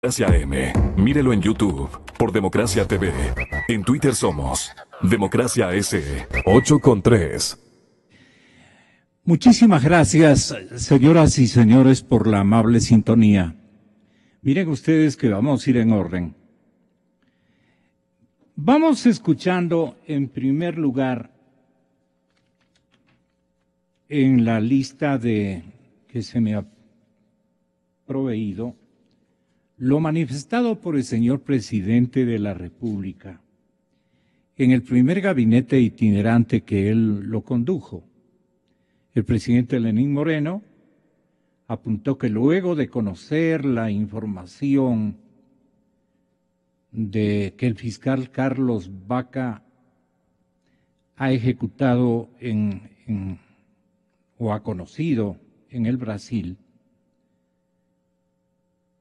Democracia M. Mírelo en YouTube por Democracia TV. En Twitter somos Democracia S. 8 con 3. Muchísimas gracias, señoras y señores, por la amable sintonía. Miren ustedes que vamos a ir en orden. Vamos escuchando en primer lugar en la lista que se me ha proveído lo manifestado por el señor presidente de la República en el primer gabinete itinerante que él lo condujo. El presidente Lenín Moreno apuntó que luego de conocer la información de que el fiscal Carlos Baca ha ejecutado o ha conocido en el Brasil,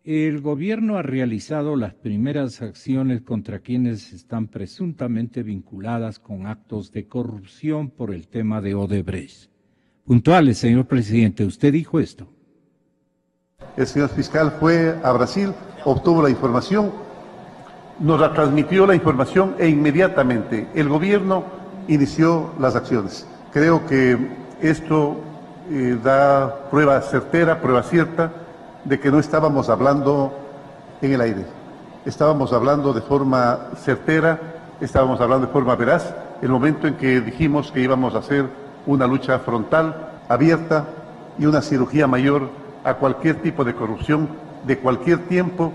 el gobierno ha realizado las primeras acciones contra quienes están presuntamente vinculadas con actos de corrupción por el tema de Odebrecht. Puntuales, señor presidente, usted dijo esto. El señor fiscal fue a Brasil, obtuvo la información, nos la transmitió la información e inmediatamente el gobierno inició las acciones. Creo que esto da prueba certera, prueba cierta, de que no estábamos hablando en el aire. Estábamos hablando de forma certera, estábamos hablando de forma veraz, el momento en que dijimos que íbamos a hacer una lucha frontal, abierta y una cirugía mayor a cualquier tipo de corrupción, de cualquier tiempo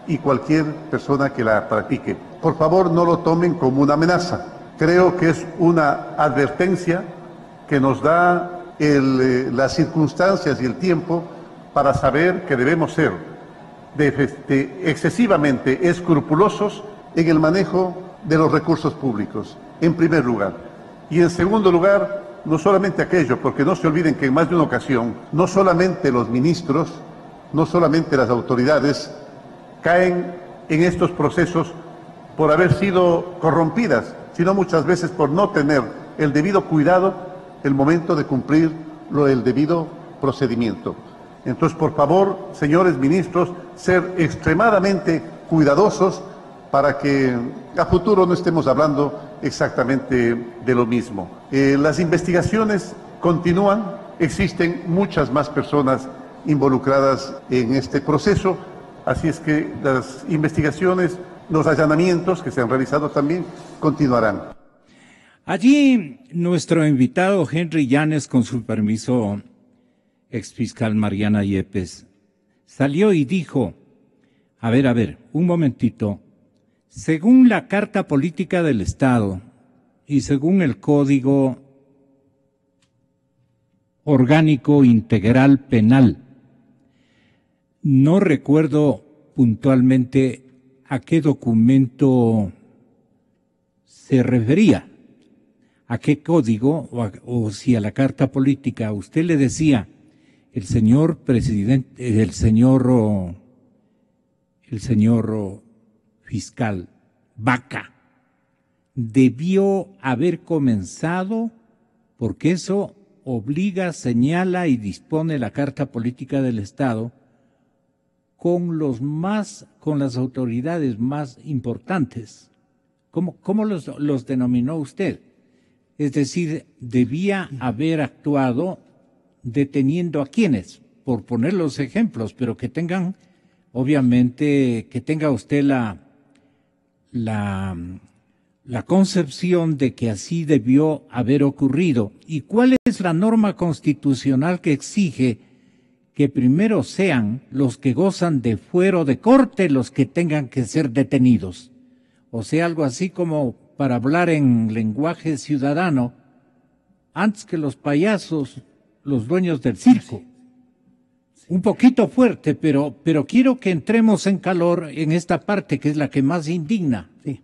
y cualquier persona que la practique. Por favor, no lo tomen como una amenaza. Creo que es una advertencia que nos da las circunstancias y el tiempo para saber que debemos ser excesivamente escrupulosos en el manejo de los recursos públicos, en primer lugar. Y en segundo lugar, no solamente aquello, porque no se olviden que en más de una ocasión, no solamente los ministros, no solamente las autoridades, caen en estos procesos por haber sido corrompidas, sino muchas veces por no tener el debido cuidado el momento de cumplir el debido procedimiento. Entonces, por favor, señores ministros, ser extremadamente cuidadosos para que a futuro no estemos hablando exactamente de lo mismo. Las investigaciones continúan, existen muchas más personas involucradas en este proceso, así es que las investigaciones, los allanamientos que se han realizado también continuarán. Allí nuestro invitado Henry Llanes, con su permiso, exfiscal Mariana Yepes, salió y dijo, a ver, un momentito, según la Carta Política del Estado y según el Código Orgánico Integral Penal, no recuerdo puntualmente a qué documento se refería, a qué código o si a la Carta Política. Usted le decía, el señor presidente, el señor fiscal Baca debió haber comenzado, porque eso obliga, señala y dispone la Carta Política del Estado, con las autoridades más importantes. ¿Cómo los denominó usted? Es decir, debía haber actuado deteniendo a quienes, por poner los ejemplos, pero que tengan, obviamente, que tenga usted la concepción de que así debió haber ocurrido. ¿Y cuál es la norma constitucional que exige que primero sean los que gozan de fuero de corte los que tengan que ser detenidos? O sea, algo así como, para hablar en lenguaje ciudadano, antes que los payasos, los dueños del circo. Un poquito fuerte, pero quiero que entremos en calor en esta parte que es la que más indigna. Sí.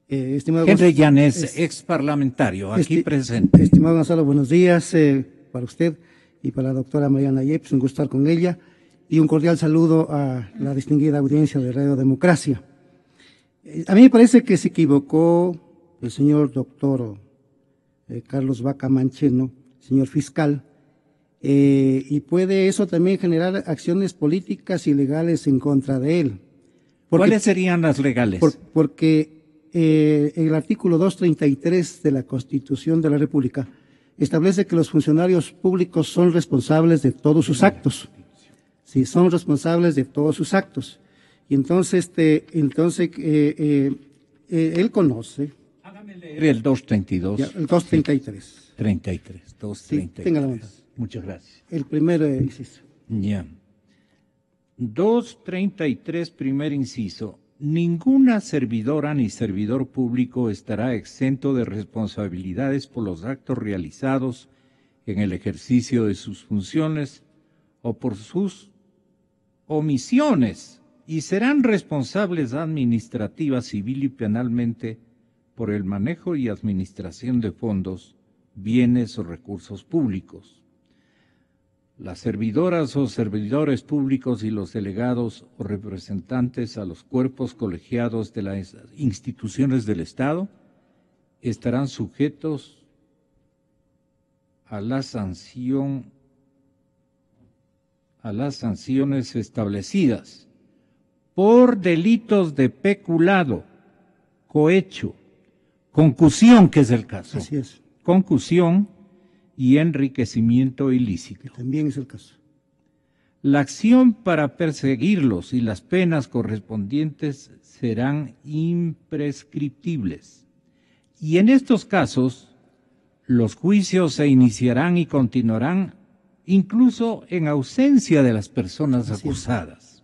Estimado Henry Llanes, ex parlamentario, aquí presente. Estimado Gonzalo, buenos días para usted y para la doctora Mariana Yepes, un gusto estar con ella, y un cordial saludo a la distinguida audiencia de Radio Democracia. A mí me parece que se equivocó el señor doctor Carlos Baca Mancheno, señor fiscal, y puede eso también generar acciones políticas y legales en contra de él. ¿Cuáles serían las legales? Porque el artículo 233 de la Constitución de la República establece que los funcionarios públicos son responsables de todos sus actos. Sí, son responsables de todos sus actos. Y entonces, él conoce. Hágame leer el 232. Ya, el 233. 233. Sí, tenga la bondad. Muchas gracias. El primer inciso. Ya. 233, primer inciso. Ninguna servidora ni servidor público estará exento de responsabilidades por los actos realizados en el ejercicio de sus funciones o por sus omisiones, y serán responsables administrativa, civil y penalmente por el manejo y administración de fondos, bienes o recursos públicos. Las servidoras o servidores públicos y los delegados o representantes a los cuerpos colegiados de las instituciones del Estado estarán sujetos a las sanciones establecidas por delitos de peculado, cohecho, concusión, que es el caso. Así es. Concusión y enriquecimiento ilícito. Que también es el caso. La acción para perseguirlos y las penas correspondientes serán imprescriptibles. Y en estos casos, los juicios se iniciarán y continuarán incluso en ausencia de las personas acusadas.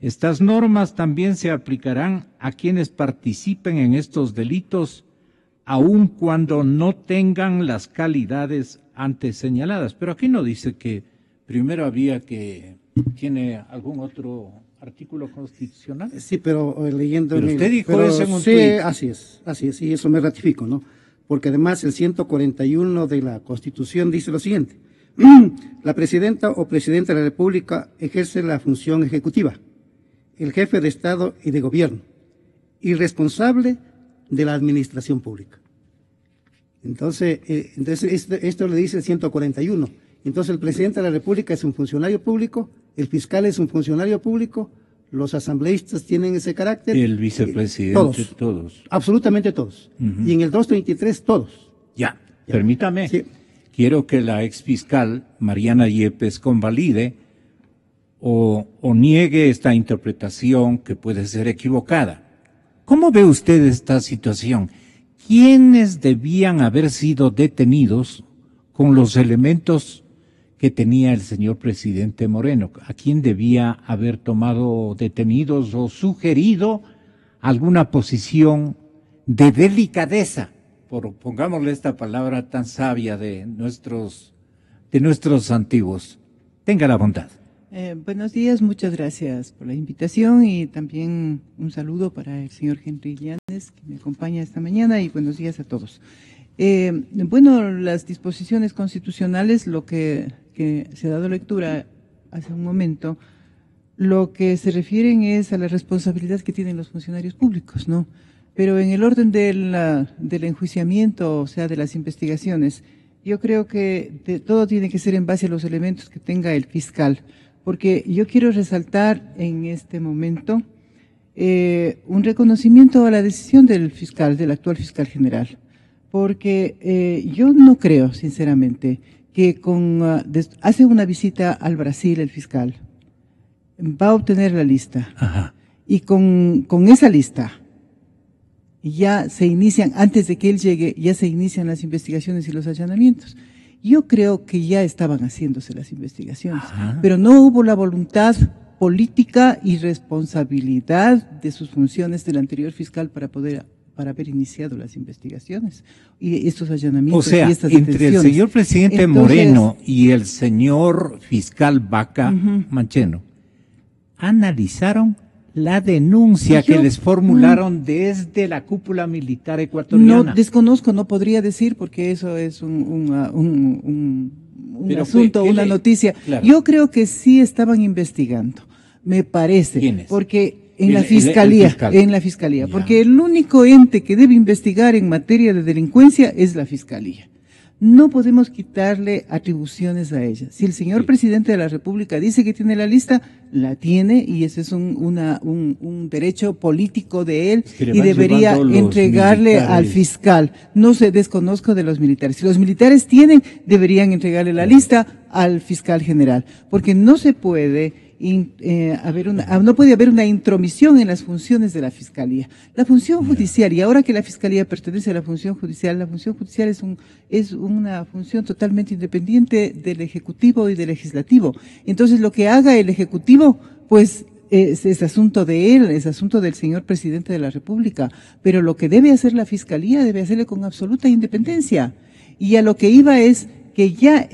Estas normas también se aplicarán a quienes participen en estos delitos, aun cuando no tengan las calidades antes señaladas. Pero aquí no dice que primero había que... ¿Tiene algún otro artículo constitucional? Sí, pero leyendo... Pero usted dijo eso en un sí, tuit. así es, y eso me ratifico, ¿no? Porque además el 141 de la Constitución dice lo siguiente: la presidenta o presidente de la República ejerce la función ejecutiva, el jefe de Estado y de Gobierno, y responsable de la administración pública. Entonces esto le dice el 141. Entonces el presidente de la República es un funcionario público, el fiscal es un funcionario público, los asambleístas tienen ese carácter. El vicepresidente, todos. Absolutamente todos. Y en el 233 todos. Ya. Permítame. Sí. Quiero que la exfiscal Mariana Yepes convalide o niegue esta interpretación que puede ser equivocada. ¿Cómo ve usted esta situación? ¿Quiénes debían haber sido detenidos con los elementos que tenía el señor presidente Moreno? ¿A quién debía haber tomado detenidos o sugerido alguna posición de delicadeza? Pongámosle esta palabra tan sabia de nuestros antiguos. Tenga la bondad. Buenos días, muchas gracias por la invitación y también un saludo para el señor Henry Llanes, que me acompaña esta mañana, y buenos días a todos. Bueno, las disposiciones constitucionales, lo que se ha dado lectura hace un momento, lo que se refieren es a la responsabilidad que tienen los funcionarios públicos, ¿no? Pero en el orden del enjuiciamiento, o sea, de las investigaciones, yo creo que todo tiene que ser en base a los elementos que tenga el fiscal, porque yo quiero resaltar en este momento un reconocimiento a la decisión del fiscal, del actual fiscal general, porque yo no creo, sinceramente, que hace una visita al Brasil el fiscal, va a obtener la lista. Ajá. Y con esa lista ya se inician, antes de que él llegue, ya se inician las investigaciones y los allanamientos. Yo creo que ya estaban haciéndose las investigaciones, pero no hubo la voluntad política y responsabilidad de sus funciones del anterior fiscal para haber iniciado las investigaciones y estos allanamientos. O sea, y estas entre detenciones. el señor presidente Moreno y el señor fiscal Vaca Mancheno, analizaron la denuncia que les formularon desde la cúpula militar ecuatoriana. No desconozco, no podría decir, porque eso es un asunto, una noticia. Claro. Yo creo que sí estaban investigando, me parece. ¿Quiénes? Porque en la fiscalía, Ya. porque el único ente que debe investigar en materia de delincuencia es la fiscalía. No podemos quitarle atribuciones a ella. Si el señor presidente de la República dice que tiene la lista, la tiene, y ese es un derecho político de él, y debería entregarle al fiscal. No se desconozco de los militares. Si los militares tienen, deberían entregarle la lista al fiscal general, porque no se puede no puede haber una intromisión en las funciones de la Fiscalía. La función judicial, y ahora que la Fiscalía pertenece a la función judicial es una función totalmente independiente del Ejecutivo y del Legislativo. Entonces, lo que haga el Ejecutivo, pues, es asunto de él, es asunto del señor presidente de la República. Pero lo que debe hacer la Fiscalía, debe hacerle con absoluta independencia. Y a lo que iba es que ya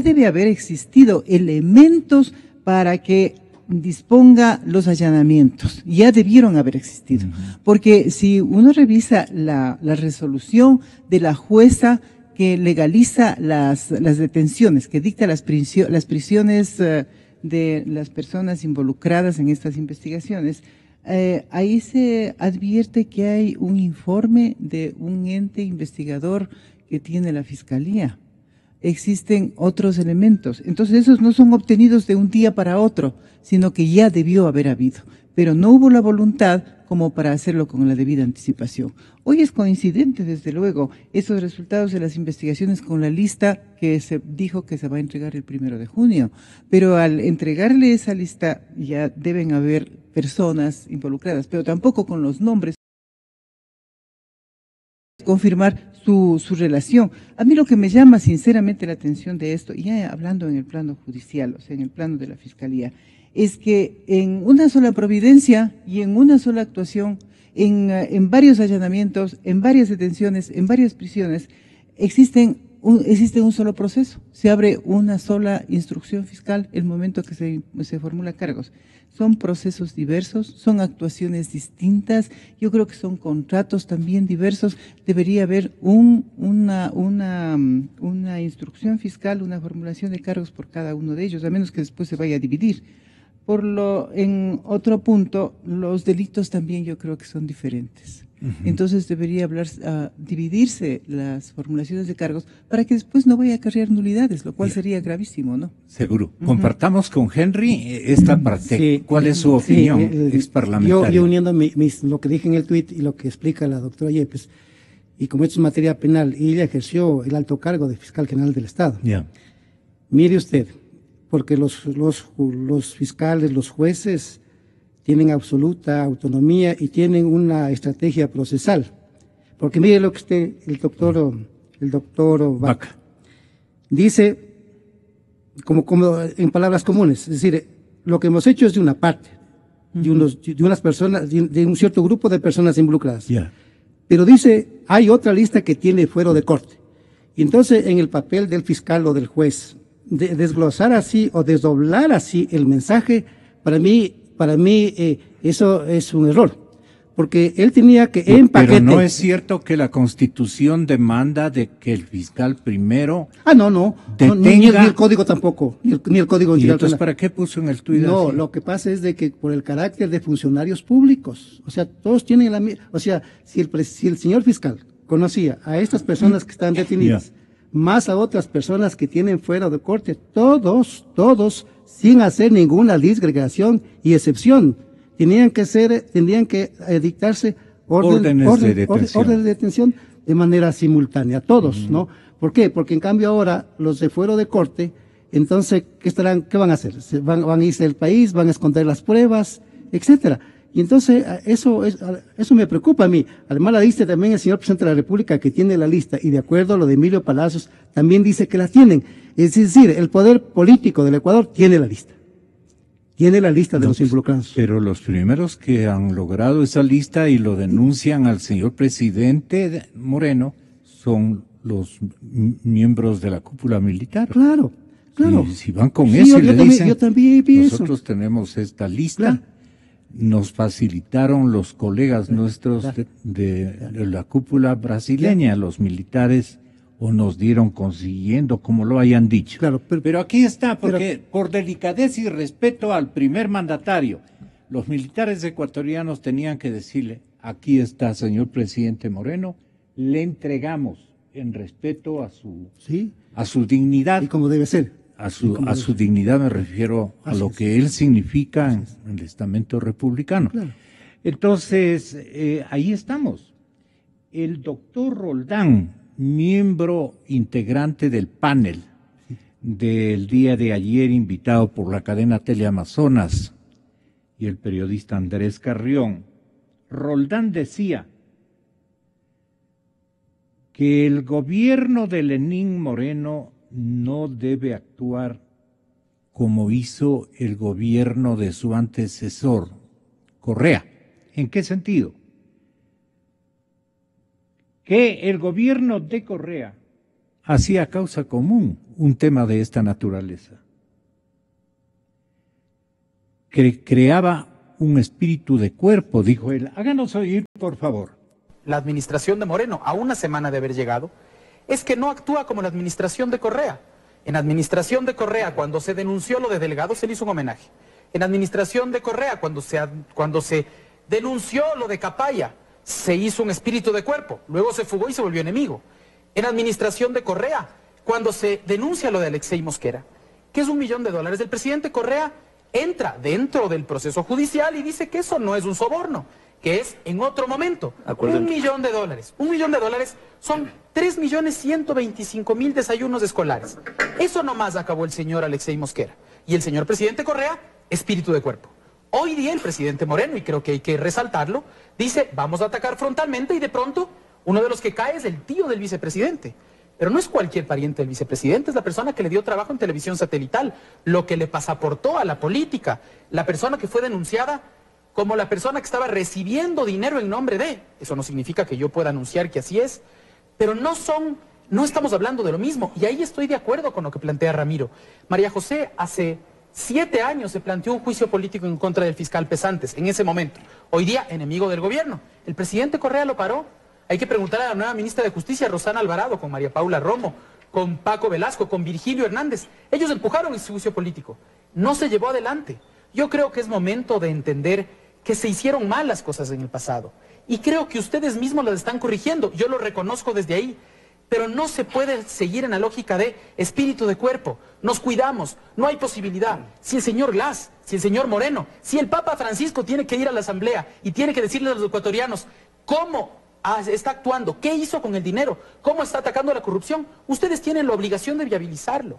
debe haber existido elementos para que disponga los allanamientos. Ya debieron haber existido. Porque si uno revisa la resolución de la jueza que legaliza las detenciones, que dicta las prisiones de las personas involucradas en estas investigaciones, ahí se advierte que hay un informe de un ente investigador que tiene la Fiscalía. Existen otros elementos. Entonces, esos no son obtenidos de un día para otro, sino que ya debió haber habido. Pero no hubo la voluntad como para hacerlo con la debida anticipación. Hoy es coincidente, desde luego, esos resultados de las investigaciones con la lista que se dijo que se va a entregar el 1 de junio. Pero al entregarle esa lista ya deben haber personas involucradas, pero tampoco con los nombres confirmar su relación. A mí lo que me llama sinceramente la atención de esto, ya hablando en el plano judicial, o sea, en el plano de la Fiscalía, es que en una sola providencia y en una sola actuación, en varios allanamientos, en varias detenciones, en varias prisiones, existe un solo proceso. Se abre una sola instrucción fiscal el momento que se formula cargos. Son procesos diversos, son actuaciones distintas, yo creo que son contratos también diversos. Debería haber una instrucción fiscal, una formulación de cargos por cada uno de ellos, a menos que después se vaya a dividir. En otro punto, los delitos también yo creo que son diferentes. Entonces debería dividirse las formulaciones de cargos para que después no vaya a acarrear nulidades, lo cual sería gravísimo, ¿no? Seguro. Compartamos con Henry esta parte. Sí, ¿cuál es su opinión exparlamentaria? Yo uniendo lo que dije en el tuit y lo que explica la doctora Yepes, y como esto es materia penal, y ella ejerció el alto cargo de fiscal general del Estado. Mire usted, porque los fiscales, los jueces, tienen absoluta autonomía y tienen una estrategia procesal. Porque mire lo que el doctor Vaca dice, como en palabras comunes, es decir, lo que hemos hecho es de una parte, de unas personas, de un cierto grupo de personas involucradas. Pero dice, hay otra lista que tiene fuero de corte. Y entonces, en el papel del fiscal o del juez, desglosar así o desdoblar así el mensaje, para mí eso es un error, porque él tenía que en paquete. Pero no es cierto que la Constitución demanda de que el fiscal primero. No, ni el código tampoco, ni el código. ¿Y entonces para qué puso en el tuit? No, lo que pasa es de que por el carácter de funcionarios públicos, o sea, todos tienen la misma, o sea, si el señor fiscal conocía a estas personas que están detenidas, más a otras personas que tienen fuera de corte, todos, sin hacer ninguna disgregación y excepción, tendrían que dictarse órdenes de detención de manera simultánea, todos, ¿no? ¿Por qué? Porque en cambio ahora los de fuera de corte, entonces, ¿qué van a hacer? Van a irse del país, van a esconder las pruebas, etcétera. Y entonces, eso me preocupa a mí. Además, la dice también el señor presidente de la República, que tiene la lista, y de acuerdo a lo de Emilio Palacios, también dice que la tienen. Es decir, el poder político del Ecuador tiene la lista. Tiene la lista de los involucrados. Pero los primeros que han logrado esa lista y lo denuncian al señor presidente Moreno son los miembros de la cúpula militar. Claro. Si van con eso y le dicen, yo también nosotros tenemos esta lista, nos facilitaron los colegas nuestros de la cúpula brasileña, los militares, o nos dieron consiguiendo, como lo hayan dicho. Pero aquí está, porque por delicadeza y respeto al primer mandatario, los militares ecuatorianos tenían que decirle, aquí está, señor presidente Moreno, le entregamos en respeto a su Sí, dignidad. y como debe ser. A su dignidad me refiero a Así lo es. que él significa en el estamento republicano. Claro. Entonces, ahí estamos. El doctor Roldán, miembro integrante del panel del día de ayer, invitado por la cadena Teleamazonas y el periodista Andrés Carrión, Roldán decía que el gobierno de Lenín Moreno no debe actuar como hizo el gobierno de su antecesor, Correa. ¿En qué sentido? Que el gobierno de Correa hacía causa común un tema de esta naturaleza. Creaba un espíritu de cuerpo, dijo él. Háganos oír, por favor. La administración de Moreno, a una semana de haber llegado, es que no actúa como la administración de Correa. En la administración de Correa, cuando se denunció lo de Delgado, se le hizo un homenaje. En la administración de Correa, cuando se denunció lo de Capaya, se hizo un espíritu de cuerpo. Luego se fugó y se volvió enemigo. En la administración de Correa, cuando se denuncia lo de Alexei Mosquera, que es $1 millón, el presidente Correa entra dentro del proceso judicial y dice que eso no es un soborno, que es en otro momento. $1 millón. $1 millón son 3.125.000 desayunos escolares. Eso nomás acabó el señor Alexei Mosquera. Y el señor presidente Correa, espíritu de cuerpo. Hoy día el presidente Moreno, y creo que hay que resaltarlo, dice, vamos a atacar frontalmente, y de pronto uno de los que cae es el tío del vicepresidente. Pero no es cualquier pariente del vicepresidente, es la persona que le dio trabajo en televisión satelital, lo que le pasaportó a la política, la persona que fue denunciada como la persona que estaba recibiendo dinero en nombre de. Eso no significa que yo pueda anunciar que así es, pero no estamos hablando de lo mismo, y ahí estoy de acuerdo con lo que plantea Ramiro. María José hace 7 años se planteó un juicio político en contra del fiscal Pesantes, en ese momento. Hoy día, enemigo del gobierno. El presidente Correa lo paró. Hay que preguntar a la nueva ministra de Justicia, Rosana Alvarado, con María Paula Romo, con Paco Velasco, con Virgilio Hernández. Ellos empujaron ese juicio político. No se llevó adelante. Yo creo que es momento de entender que se hicieron mal las cosas en el pasado. Y creo que ustedes mismos las están corrigiendo. Yo lo reconozco desde ahí. Pero no se puede seguir en la lógica de espíritu de cuerpo. Nos cuidamos, no hay posibilidad. Si el señor Glass, si el señor Moreno, si el Papa Francisco tiene que ir a la asamblea y tiene que decirle a los ecuatorianos cómo está actuando, qué hizo con el dinero, cómo está atacando la corrupción, ustedes tienen la obligación de viabilizarlo.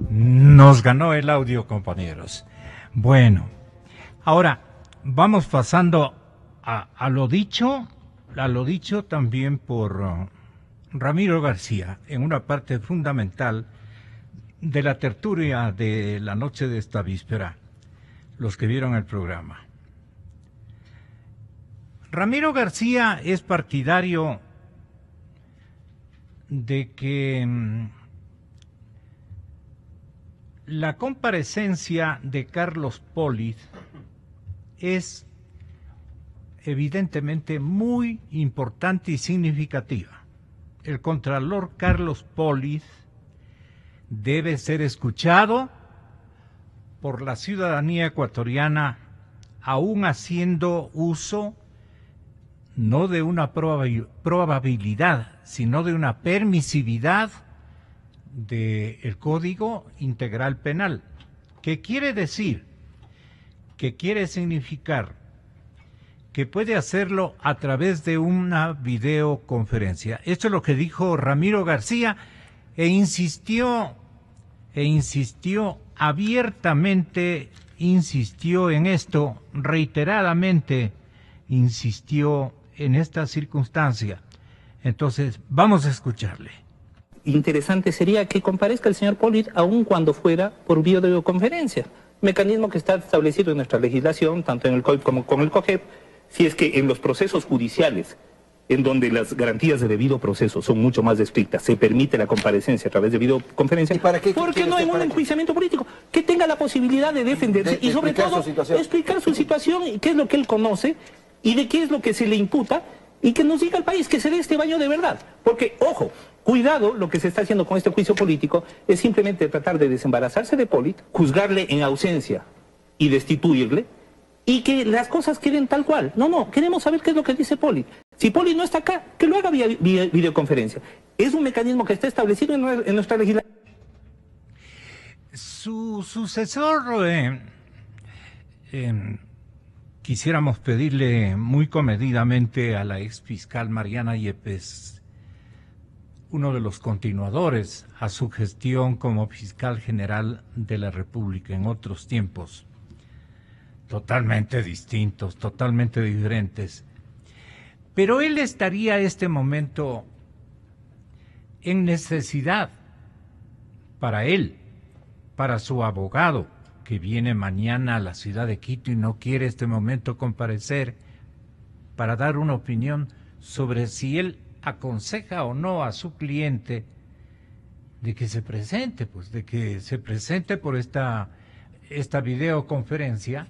Nos ganó el audio, compañeros. Bueno, ahora vamos pasando a lo dicho también por Ramiro García en una parte fundamental de la tertulia de la noche de esta víspera, los que vieron el programa. Ramiro García es partidario de que la comparecencia de Carlos Polit es evidentemente muy importante y significativa. El contralor Carlos Polit debe ser escuchado por la ciudadanía ecuatoriana, aún haciendo uso no de una probabilidad, sino de una permisividad del Código Integral Penal. ¿Qué quiere decir? Que quiere significar que puede hacerlo a través de una videoconferencia. Esto es lo que dijo Ramiro García e insistió abiertamente, insistió en esto, reiteradamente insistió en esta circunstancia. Entonces, vamos a escucharle. Interesante sería que comparezca el señor Polit aun cuando fuera por videoconferencia, mecanismo que está establecido en nuestra legislación, tanto en el COIP como con el COGEP, si es que en los procesos judiciales, en donde las garantías de debido proceso son mucho más estrictas, se permite la comparecencia a través de videoconferencia. ¿Y para qué? Porque no hay un enjuiciamiento político, que tenga la posibilidad de defenderse y sobre todo explicar su situación y qué es lo que él conoce y de qué es lo que se le imputa y que nos diga al país que se dé este baño de verdad. Porque, ojo, cuidado, lo que se está haciendo con este juicio político es simplemente tratar de desembarazarse de Pollitt, juzgarle en ausencia y destituirle, y que las cosas queden tal cual. No, queremos saber qué es lo que dice Pollitt. Si Pollitt no está acá, que lo haga vía videoconferencia. Es un mecanismo que está establecido en nuestra legislación. Su sucesor, quisiéramos pedirle muy comedidamente a la ex fiscal Mariana Yepes, uno de los continuadores a su gestión como fiscal general de la República en otros tiempos, totalmente distintos, totalmente diferentes. Pero él estaría a este momento en necesidad para él, para su abogado, que viene mañana a la ciudad de Quito y no quiere este momento comparecer para dar una opinión sobre si él aconseja o no a su cliente de que se presente, pues de que se presente por esta videoconferencia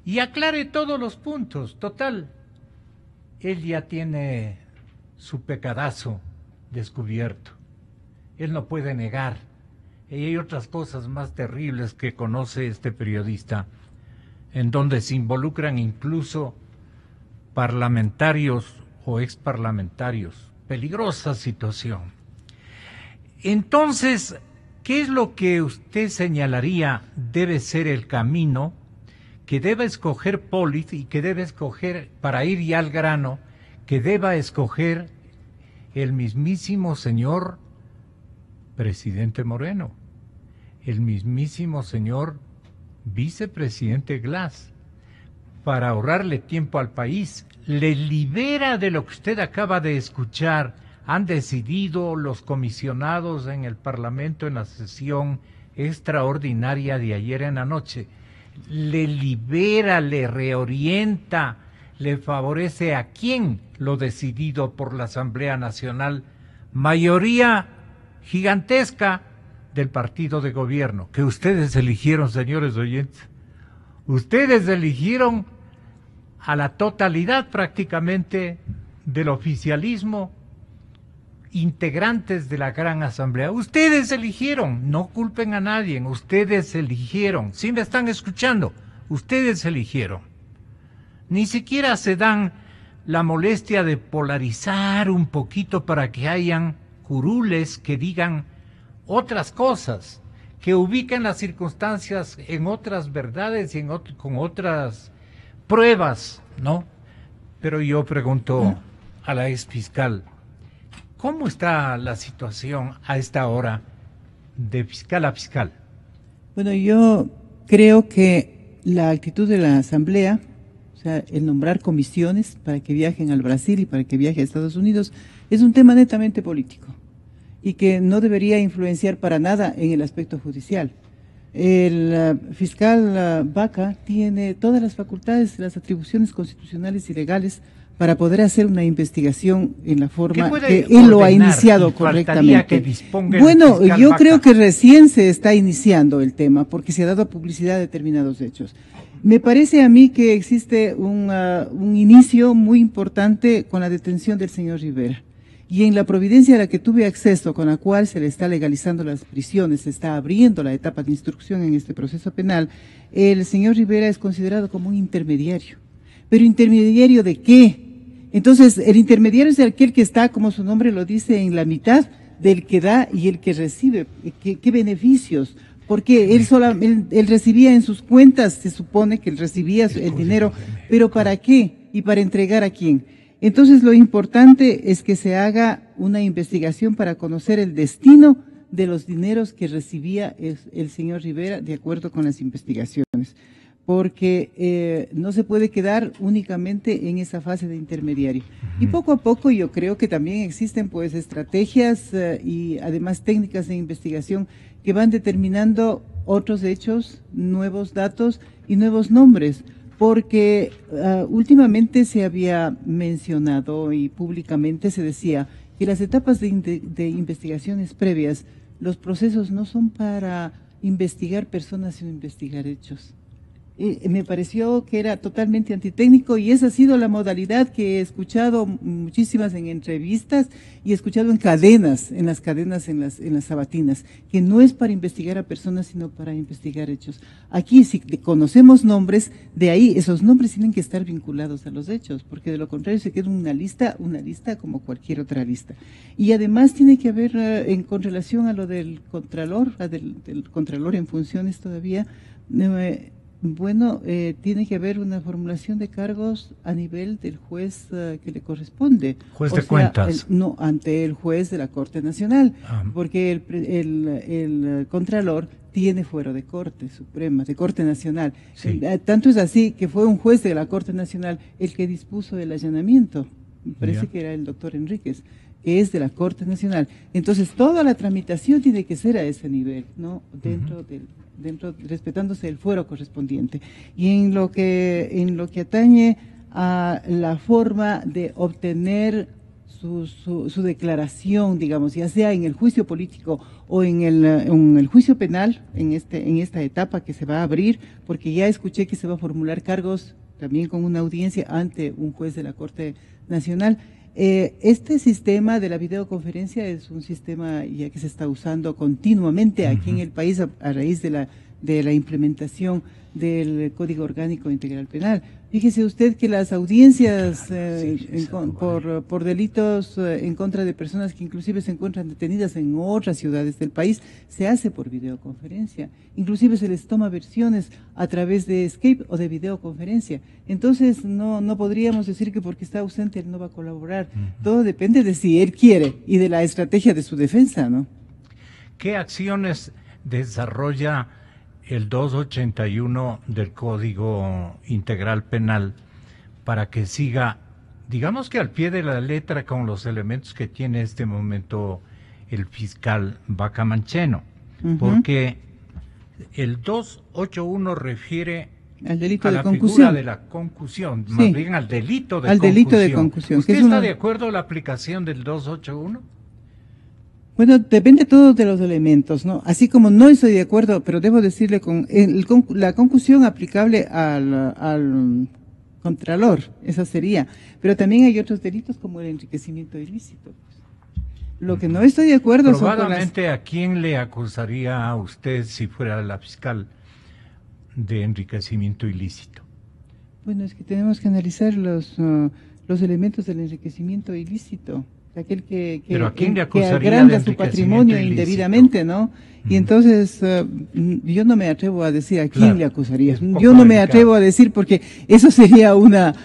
y aclare todos los puntos. Total, él ya tiene su pecadazo descubierto. Él no puede negar. Y hay otras cosas más terribles que conoce este periodista, en donde se involucran incluso parlamentarios o exparlamentarios. Peligrosa situación. Entonces, ¿qué es lo que usted señalaría debe ser el camino que debe escoger Pollitt y que debe escoger, para ir ya al grano, que deba escoger el mismísimo señor presidente Moreno, el mismísimo señor vicepresidente Glass, para ahorrarle tiempo al país? Le libera de lo que usted acaba de escuchar. Han decidido los comisionados en el Parlamento en la sesión extraordinaria de ayer en la noche. Le libera, le reorienta, le favorece a quién, lo decidido por la Asamblea Nacional, mayoría gigantesca del partido de gobierno, que ustedes eligieron, señores oyentes. Ustedes eligieron a la totalidad prácticamente del oficialismo, integrantes de la gran asamblea. Ustedes eligieron, no culpen a nadie, ustedes eligieron. ¿Sí me están escuchando? Ustedes eligieron. Ni siquiera se dan la molestia de polarizar un poquito para que hayan curules que digan otras cosas, que ubiquen las circunstancias en otras verdades y con otras pruebas, ¿no? Pero yo pregunto a la ex fiscal, ¿cómo está la situación a esta hora de fiscal a fiscal? Bueno, yo creo que la actitud de la Asamblea, o sea, el nombrar comisiones para que viajen al Brasil y para que viaje a Estados Unidos, es un tema netamente político y que no debería influenciar para nada en el aspecto judicial. El fiscal Vaca tiene todas las facultades, las atribuciones constitucionales y legales para poder hacer una investigación en la forma que él lo ha iniciado correctamente. Bueno, yo creo que recién se está iniciando el tema porque se ha dado publicidad a determinados hechos. Me parece a mí que existe un inicio muy importante con la detención del señor Rivera. Y en la providencia a la que tuve acceso, con la cual se le está legalizando las prisiones, se está abriendo la etapa de instrucción en este proceso penal, el señor Rivera es considerado como un intermediario. ¿Pero intermediario de qué? Entonces, el intermediario es aquel que está, como su nombre lo dice, en la mitad del que da y el que recibe. ¿Qué beneficios? Porque él recibía en sus cuentas, se supone que él recibía el dinero, pero ¿para qué? ¿Y para entregar a quién? Entonces, lo importante es que se haga una investigación para conocer el destino de los dineros que recibía el señor Rivera de acuerdo con las investigaciones. Porque no se puede quedar únicamente en esa fase de intermediario. Y poco a poco yo creo que también existen pues estrategias y además técnicas de investigación que van determinando otros hechos, nuevos datos y nuevos nombres. Porque últimamente se había mencionado y públicamente se decía que las etapas de investigaciones previas, los procesos no son para investigar personas sino investigar hechos. Me pareció que era totalmente antitécnico y esa ha sido la modalidad que he escuchado muchísimas en entrevistas y he escuchado en las cadenas, en las sabatinas, que no es para investigar a personas, sino para investigar hechos. Aquí, si conocemos nombres, de ahí esos nombres tienen que estar vinculados a los hechos, porque de lo contrario se queda una lista como cualquier otra lista. Y además tiene que haber, con relación a lo del Contralor, del Contralor en funciones todavía, tiene que haber una formulación de cargos a nivel del juez que le corresponde. Juez de cuentas. No, ante el juez de la Corte Nacional, porque el Contralor tiene fuero de Corte Suprema, de Corte Nacional. Sí. Tanto es así que fue un juez de la Corte Nacional el que dispuso del allanamiento. Me parece que era el doctor Enríquez, que es de la Corte Nacional. Entonces, toda la tramitación tiene que ser a ese nivel, ¿no? Respetándose el fuero correspondiente. Y en lo que atañe a la forma de obtener su declaración, digamos, ya sea en el juicio político o en el juicio penal, en esta etapa que se va a abrir, porque ya escuché que se va a formular cargos también con una audiencia ante un juez de la Corte Nacional. Este sistema de la videoconferencia es un sistema ya que se está usando continuamente aquí en el país a raíz de la implementación del Código Orgánico Integral Penal. Fíjese usted que las audiencias por delitos en contra de personas que inclusive se encuentran detenidas en otras ciudades del país se hace por videoconferencia. Inclusive se les toma versiones a través de Skype o de videoconferencia. Entonces no podríamos decir que porque está ausente él no va a colaborar. Todo depende de si él quiere y de la estrategia de su defensa, ¿no? ¿Qué acciones desarrolla el 281 del Código Integral Penal para que siga, digamos que al pie de la letra, con los elementos que tiene este momento el fiscal Bacamancheno? Porque el 281 refiere al delito a de la concusión. figura de la concusión, más bien al delito de concusión. Delito de concusión. ¿Usted está de acuerdo en la aplicación del 281? Bueno, depende todo de los elementos, ¿no? Así como no estoy de acuerdo, pero debo decirle la concusión aplicable al Contralor, esa sería. Pero también hay otros delitos como el enriquecimiento ilícito. Lo que no estoy de acuerdo son probablemente ¿a quién le acusaría a usted si fuera la fiscal de enriquecimiento ilícito? Bueno, es que tenemos que analizar los elementos del enriquecimiento ilícito. Aquel que agranda su patrimonio indebidamente, ¿no? Y entonces yo no me atrevo a decir a quién le acusaría. Yo no me atrevo a decir porque eso sería una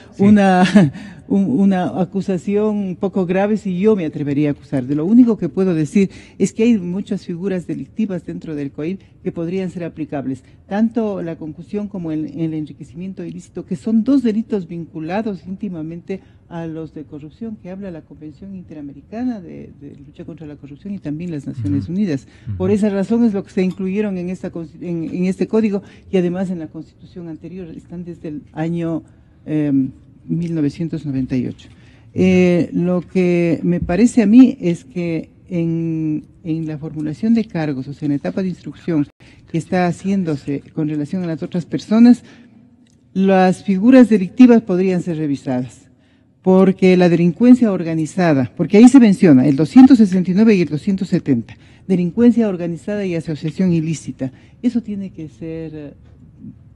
acusación un poco grave si yo me atrevería a acusar. De lo único que puedo decir es que hay muchas figuras delictivas dentro del COIP que podrían ser aplicables, tanto la concusión como el enriquecimiento ilícito, que son dos delitos vinculados íntimamente a los de corrupción que habla la Convención Interamericana de Lucha contra la Corrupción y también las Naciones Unidas. Por esa razón es lo que se incluyeron en este código y además en la Constitución anterior, están desde el año 1998. Lo que me parece a mí es que en la formulación de cargos, o sea, en la etapa de instrucción que está haciéndose con relación a las otras personas, las figuras delictivas podrían ser revisadas. Porque la delincuencia organizada, porque ahí se menciona el 269 y el 270, delincuencia organizada y asociación ilícita, eso tiene que ser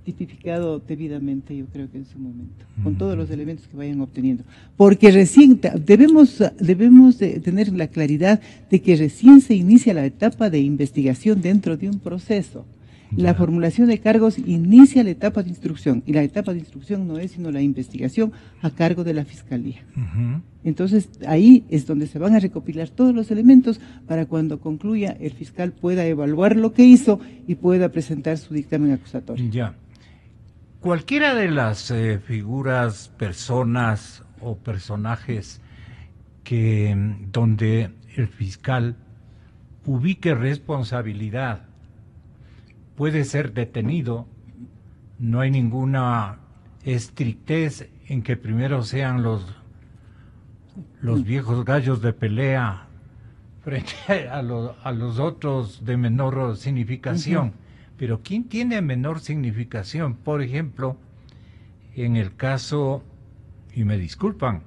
tipificado debidamente, yo creo que en su momento, con todos los elementos que vayan obteniendo. Porque recién debemos de tener la claridad de que recién se inicia la etapa de investigación dentro de un proceso. La formulación de cargos inicia la etapa de instrucción, y la etapa de instrucción no es sino la investigación a cargo de la Fiscalía. Entonces, ahí es donde se van a recopilar todos los elementos para cuando concluya el fiscal pueda evaluar lo que hizo y pueda presentar su dictamen acusatorio. Ya. Cualquiera de las figuras, personas o personajes donde el fiscal ubique responsabilidad puede ser detenido, no hay ninguna estrictez en que primero sean los viejos gallos de pelea frente a los otros de menor significación. pero ¿quién tiene menor significación? Por ejemplo, en el caso, y me disculpan,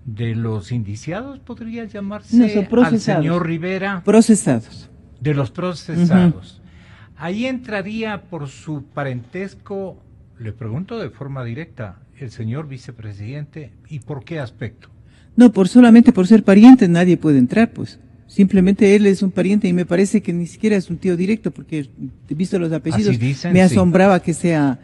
de los indiciados, podría llamarse No, son procesados. al señor Rivera. Procesados. De los procesados. Ahí entraría por su parentesco, le pregunto de forma directa, el señor vicepresidente, ¿y por qué aspecto? No, solamente por ser pariente nadie puede entrar, pues. Simplemente él es un pariente y me parece que ni siquiera es un tío directo, porque visto los apellidos, Así dicen, me sí. asombraba que sea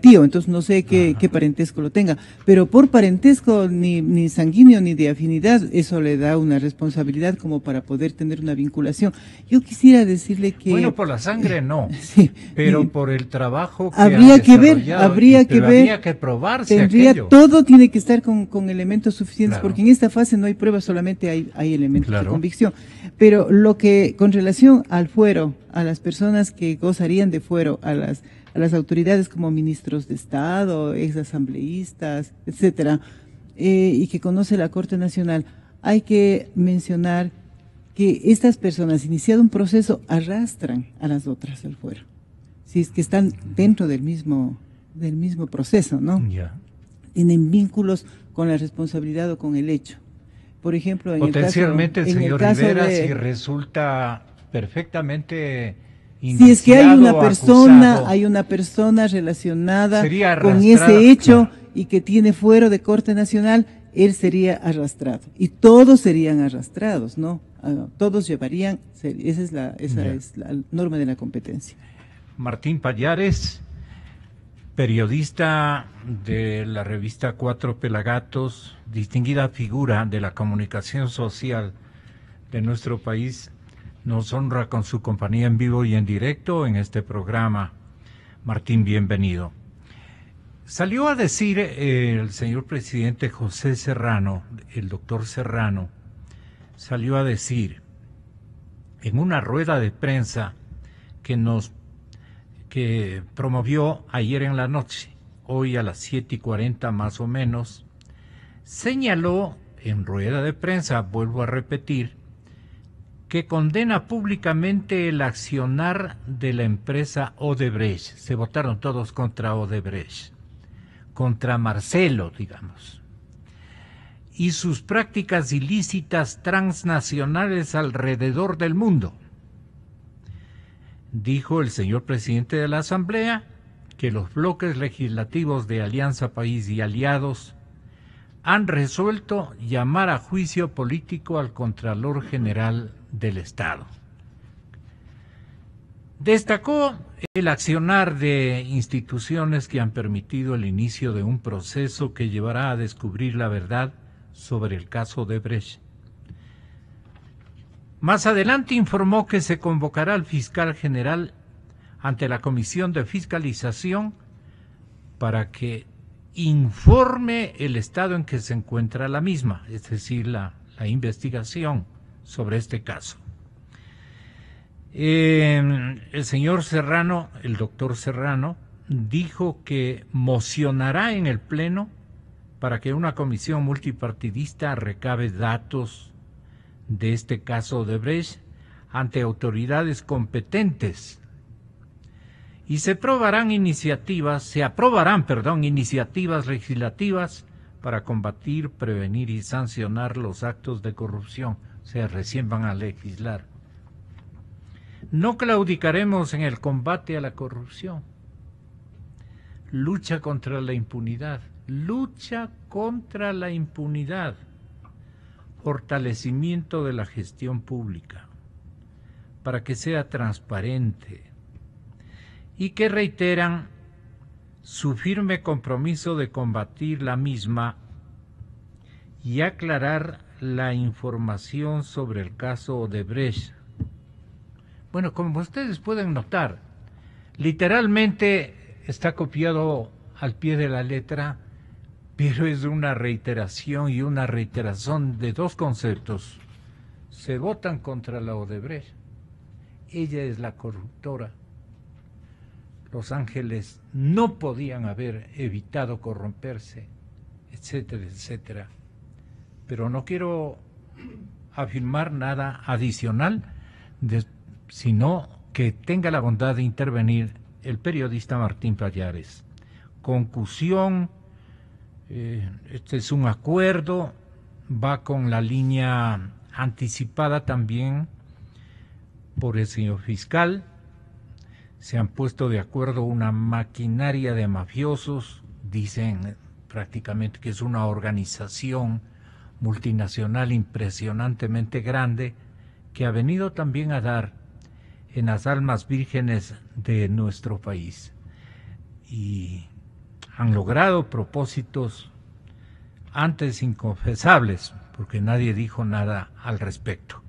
tío, entonces no sé qué parentesco lo tenga, pero por parentesco ni sanguíneo ni de afinidad, eso le da una responsabilidad como para poder tener una vinculación. Yo quisiera decirle que... Bueno, por la sangre no, sí, pero por el trabajo que habría han que ver, desarrollado, habría que probarse tendría, aquello. todo tiene que estar con elementos suficientes, Claro. porque en esta fase no hay pruebas, solamente hay elementos Claro. de convicción. Pero lo que, con relación al fuero, a las personas que gozarían de fuero, a las autoridades como ministros de Estado, exasambleístas, etcétera, y que conoce la Corte Nacional, hay que mencionar que estas personas, iniciado un proceso, arrastran a las otras al fuero. Si es que están dentro del mismo proceso, ¿no? Ya. Tienen vínculos con la responsabilidad o con el hecho. Por ejemplo, Potencialmente el señor Rivera, de, si resulta perfectamente si es que acusado, hay una persona relacionada sería con ese arrastrado, hecho, claro. y que tiene fuero de Corte Nacional, él sería arrastrado. Y todos serían arrastrados, ¿no? Todos llevarían, esa es la norma de la competencia. Martín Pallares, periodista de la revista Cuatro Pelagatos, distinguida figura de la comunicación social de nuestro país, nos honra con su compañía en vivo y en directo en este programa. Martín, bienvenido. Salió a decir el señor presidente José Serrano, el doctor Serrano, salió a decir en una rueda de prensa que promovió ayer en la noche, hoy a las 7:40 más o menos, señaló en rueda de prensa, vuelvo a repetir, que condena públicamente el accionar de la empresa Odebrecht. Se votaron todos contra Odebrecht, contra Marcelo, digamos, y sus prácticas ilícitas transnacionales alrededor del mundo. Dijo el señor presidente de la Asamblea que los bloques legislativos de Alianza País y aliados han resuelto llamar a juicio político al Contralor General del Estado. Destacó el accionar de instituciones que han permitido el inicio de un proceso que llevará a descubrir la verdad sobre el caso Odebrecht. Más adelante informó que se convocará al fiscal general ante la Comisión de Fiscalización para que informe el estado en que se encuentra la misma, es decir, la investigación sobre este caso. El señor Serrano, el doctor Serrano, dijo que mocionará en el Pleno para que una comisión multipartidista recabe datos de este caso Odebrecht ante autoridades competentes y se aprobarán iniciativas legislativas para combatir, prevenir y sancionar los actos de corrupción. O sea, recién van a legislar. No claudicaremos en el combate a la corrupción. Lucha contra la impunidad. Lucha contra la impunidad. Fortalecimiento de la gestión pública para que sea transparente y que reiteran su firme compromiso de combatir la misma y aclarar la información sobre el caso Odebrecht. Bueno, como ustedes pueden notar, literalmente está copiado al pie de la letra, pero es una reiteración y una reiteración de dos conceptos. Se votan contra la Odebrecht. Ella es la corruptora. Los Ángeles no podían haber evitado corromperse, etcétera, etcétera. Pero no quiero afirmar nada adicional, sino que tenga la bondad de intervenir el periodista Martín Pallares. Conclusión, este es un acuerdo, va con la línea anticipada también por el señor fiscal. Se han puesto de acuerdo una maquinaria de mafiosos, dicen prácticamente que es una organización multinacional impresionantemente grande que ha venido también a dar en las almas vírgenes de nuestro país. Y han logrado propósitos antes inconfesables, porque nadie dijo nada al respecto.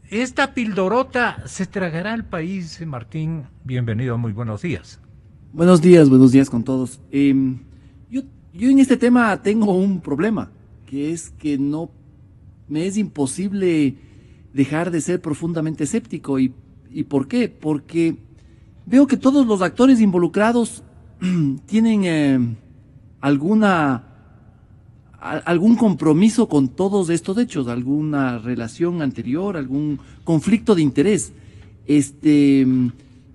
Esta pildorota se tragará al país, Martín. Bienvenido, muy buenos días. Buenos días con todos. Yo en este tema tengo un problema, que es que no me es imposible dejar de ser profundamente escéptico. ¿Y por qué? Porque veo que todos los actores involucrados tienen algún compromiso con todos estos hechos, alguna relación anterior, algún conflicto de interés.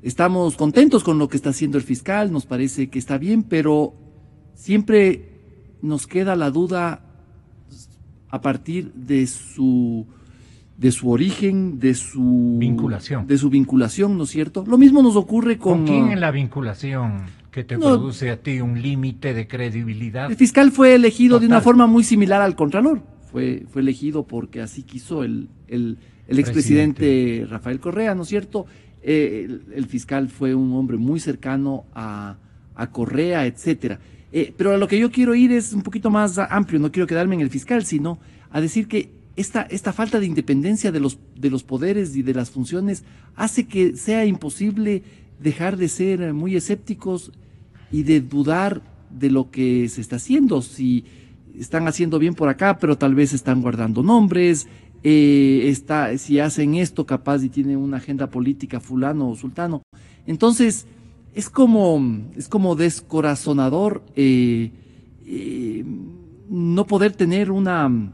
Estamos contentos con lo que está haciendo el fiscal, nos parece que está bien, pero siempre nos queda la duda a partir de su origen, de su vinculación, ¿no es cierto? Lo mismo nos ocurre ¿Con quién en la vinculación que te produce a ti un límite de credibilidad? El fiscal fue elegido de una forma muy similar al Contralor. Fue elegido porque así quiso el expresidente Rafael Correa, ¿no es cierto? El fiscal fue un hombre muy cercano a Correa, etcétera. Pero a lo que yo quiero ir es un poquito más amplio, no quiero quedarme en el fiscal, sino a decir que esta falta de independencia de los poderes y de las funciones hace que sea imposible dejar de ser muy escépticos y de dudar de lo que se está haciendo. Si están haciendo bien por acá, pero tal vez están guardando nombres, si hacen esto capaz y tienen una agenda política fulano o sultano. Entonces, es como descorazonador no poder tener una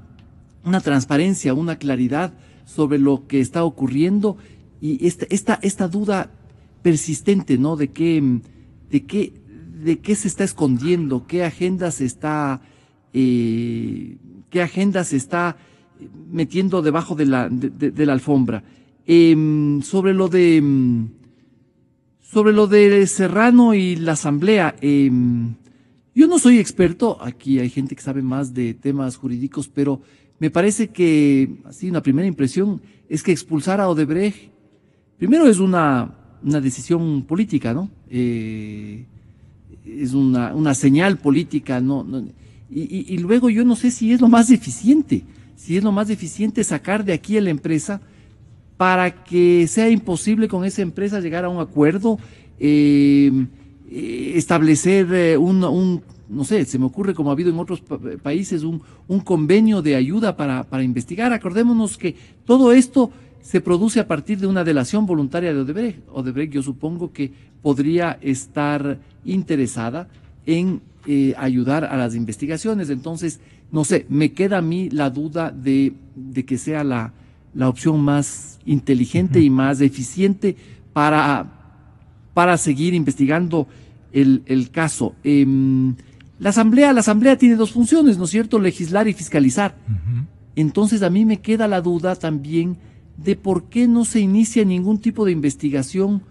transparencia, una claridad sobre lo que está ocurriendo y esta duda persistente, ¿no? De qué se está escondiendo, qué agenda se está metiendo debajo de la alfombra. Sobre lo de Serrano y la Asamblea, yo no soy experto, aquí hay gente que sabe más de temas jurídicos, pero me parece que, así una primera impresión, es que expulsar a Odebrecht, primero es una decisión política, ¿no? Es una señal política, ¿no? Y luego yo no sé si es lo más eficiente sacar de aquí a la empresa para que sea imposible con esa empresa llegar a un acuerdo, establecer no sé, se me ocurre como ha habido en otros países, un convenio de ayuda para investigar. Acordémonos que todo esto se produce a partir de una delación voluntaria de Odebrecht. Odebrecht yo supongo que podría estar interesada en ayudar a las investigaciones. Entonces, no sé, me queda a mí la duda de que sea la opción más inteligente y más eficiente para seguir investigando el caso. La asamblea tiene dos funciones, ¿no es cierto? Legislar y fiscalizar. Entonces a mí me queda la duda también de por qué no se inicia ningún tipo de investigación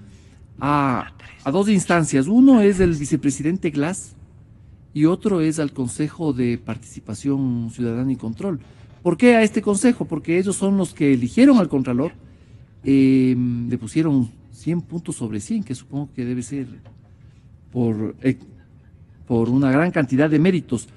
a dos instancias. Uno es el vicepresidente Glass y otro es al Consejo de Participación Ciudadana y Control. ¿Por qué a este consejo? Porque ellos son los que eligieron al Contralor, le pusieron 100 puntos sobre 100, que supongo que debe ser por una gran cantidad de méritos.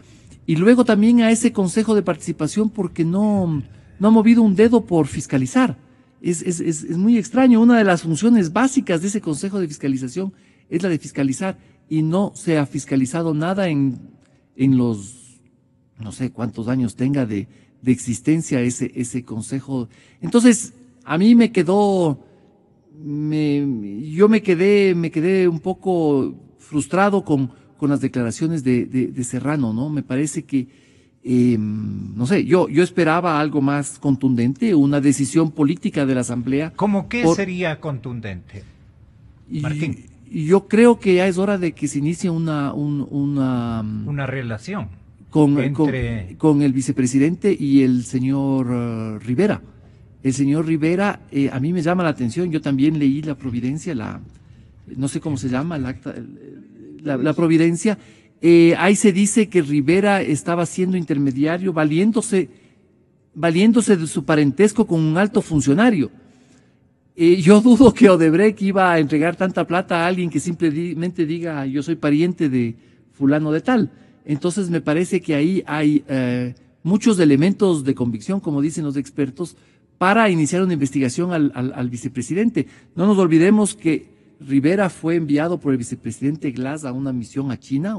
Y luego también a ese Consejo de Participación porque no ha movido un dedo por fiscalizar. Es muy extraño. Una de las funciones básicas de ese Consejo de Fiscalización es la de fiscalizar y no se ha fiscalizado nada en los no sé cuántos años tenga de existencia ese Consejo. Entonces, a mí me quedé un poco frustrado con las declaraciones de Serrano, ¿no? Me parece que no sé, yo esperaba algo más contundente, una decisión política de la Asamblea. ¿Cómo qué sería contundente, Martín? Y yo creo que ya es hora de que se inicie una relación con el vicepresidente y el señor Rivera. El señor Rivera, a mí me llama la atención, yo también leí la Providencia, no sé cómo se llama, el acta, la Providencia. Ahí se dice que Rivera estaba siendo intermediario, valiéndose de su parentesco con un alto funcionario. Yo dudo que Odebrecht iba a entregar tanta plata a alguien que simplemente diga yo soy pariente de fulano de tal. Entonces me parece que ahí hay muchos elementos de convicción, como dicen los expertos, para iniciar una investigación al vicepresidente. No nos olvidemos que Rivera fue enviado por el vicepresidente Glass a una misión a China,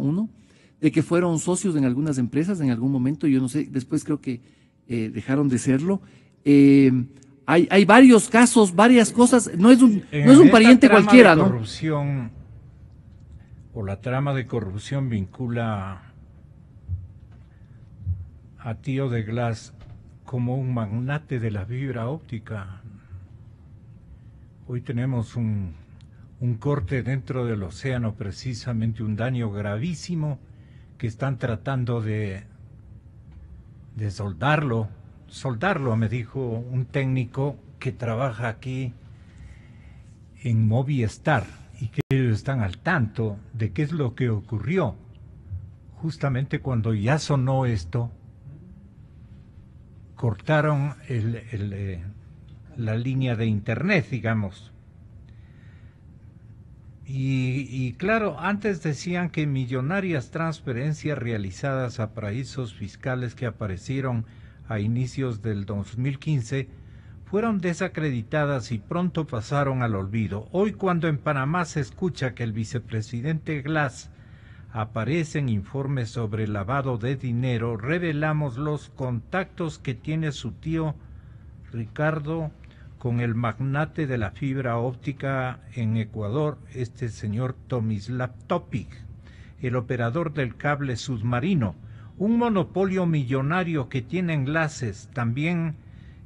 de que fueron socios en algunas empresas en algún momento, yo no sé, después creo que dejaron de serlo. Hay varios casos, varias cosas, no es un pariente cualquiera, ¿no? Corrupción, o la trama de corrupción vincula a Tío de Glass como un magnate de la fibra óptica. Hoy tenemos un corte dentro del océano, precisamente un daño gravísimo que están tratando de soldarlo, me dijo un técnico que trabaja aquí en Movistar y que ellos están al tanto de qué es lo que ocurrió. Justamente cuando ya sonó esto, cortaron la línea de internet, digamos. Y claro, antes decían que millonarias transferencias realizadas a paraísos fiscales que aparecieron a inicios del 2015 fueron desacreditadas y pronto pasaron al olvido. Hoy, cuando en Panamá se escucha que el vicepresidente Glass aparece en informes sobre lavado de dinero, revelamos los contactos que tiene su tío Ricardo con el magnate de la fibra óptica en Ecuador, este señor Tomislav Topic, el operador del cable submarino, un monopolio millonario que tiene enlaces también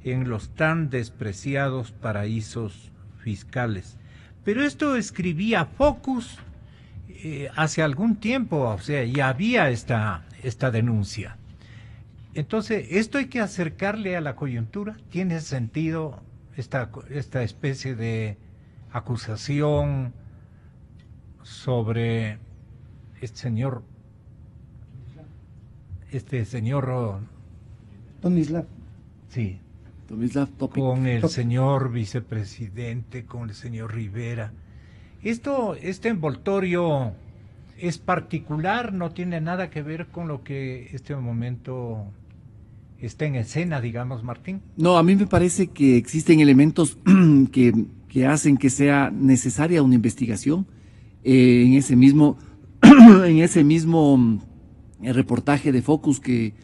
en los tan despreciados paraísos fiscales. Pero esto escribía Focus hace algún tiempo, o sea, ya había esta denuncia. Entonces, esto hay que acercarle a la coyuntura. ¿Tiene sentido esta especie de acusación sobre este señor Tomislav? Sí. Tomislav Topic. Con el señor vicepresidente, con el señor Rivera. Este envoltorio es particular, no tiene nada que ver con lo que este momento está en escena, digamos, Martín. No, a mí me parece que existen elementos que hacen que sea necesaria una investigación. En ese mismo reportaje de Focus que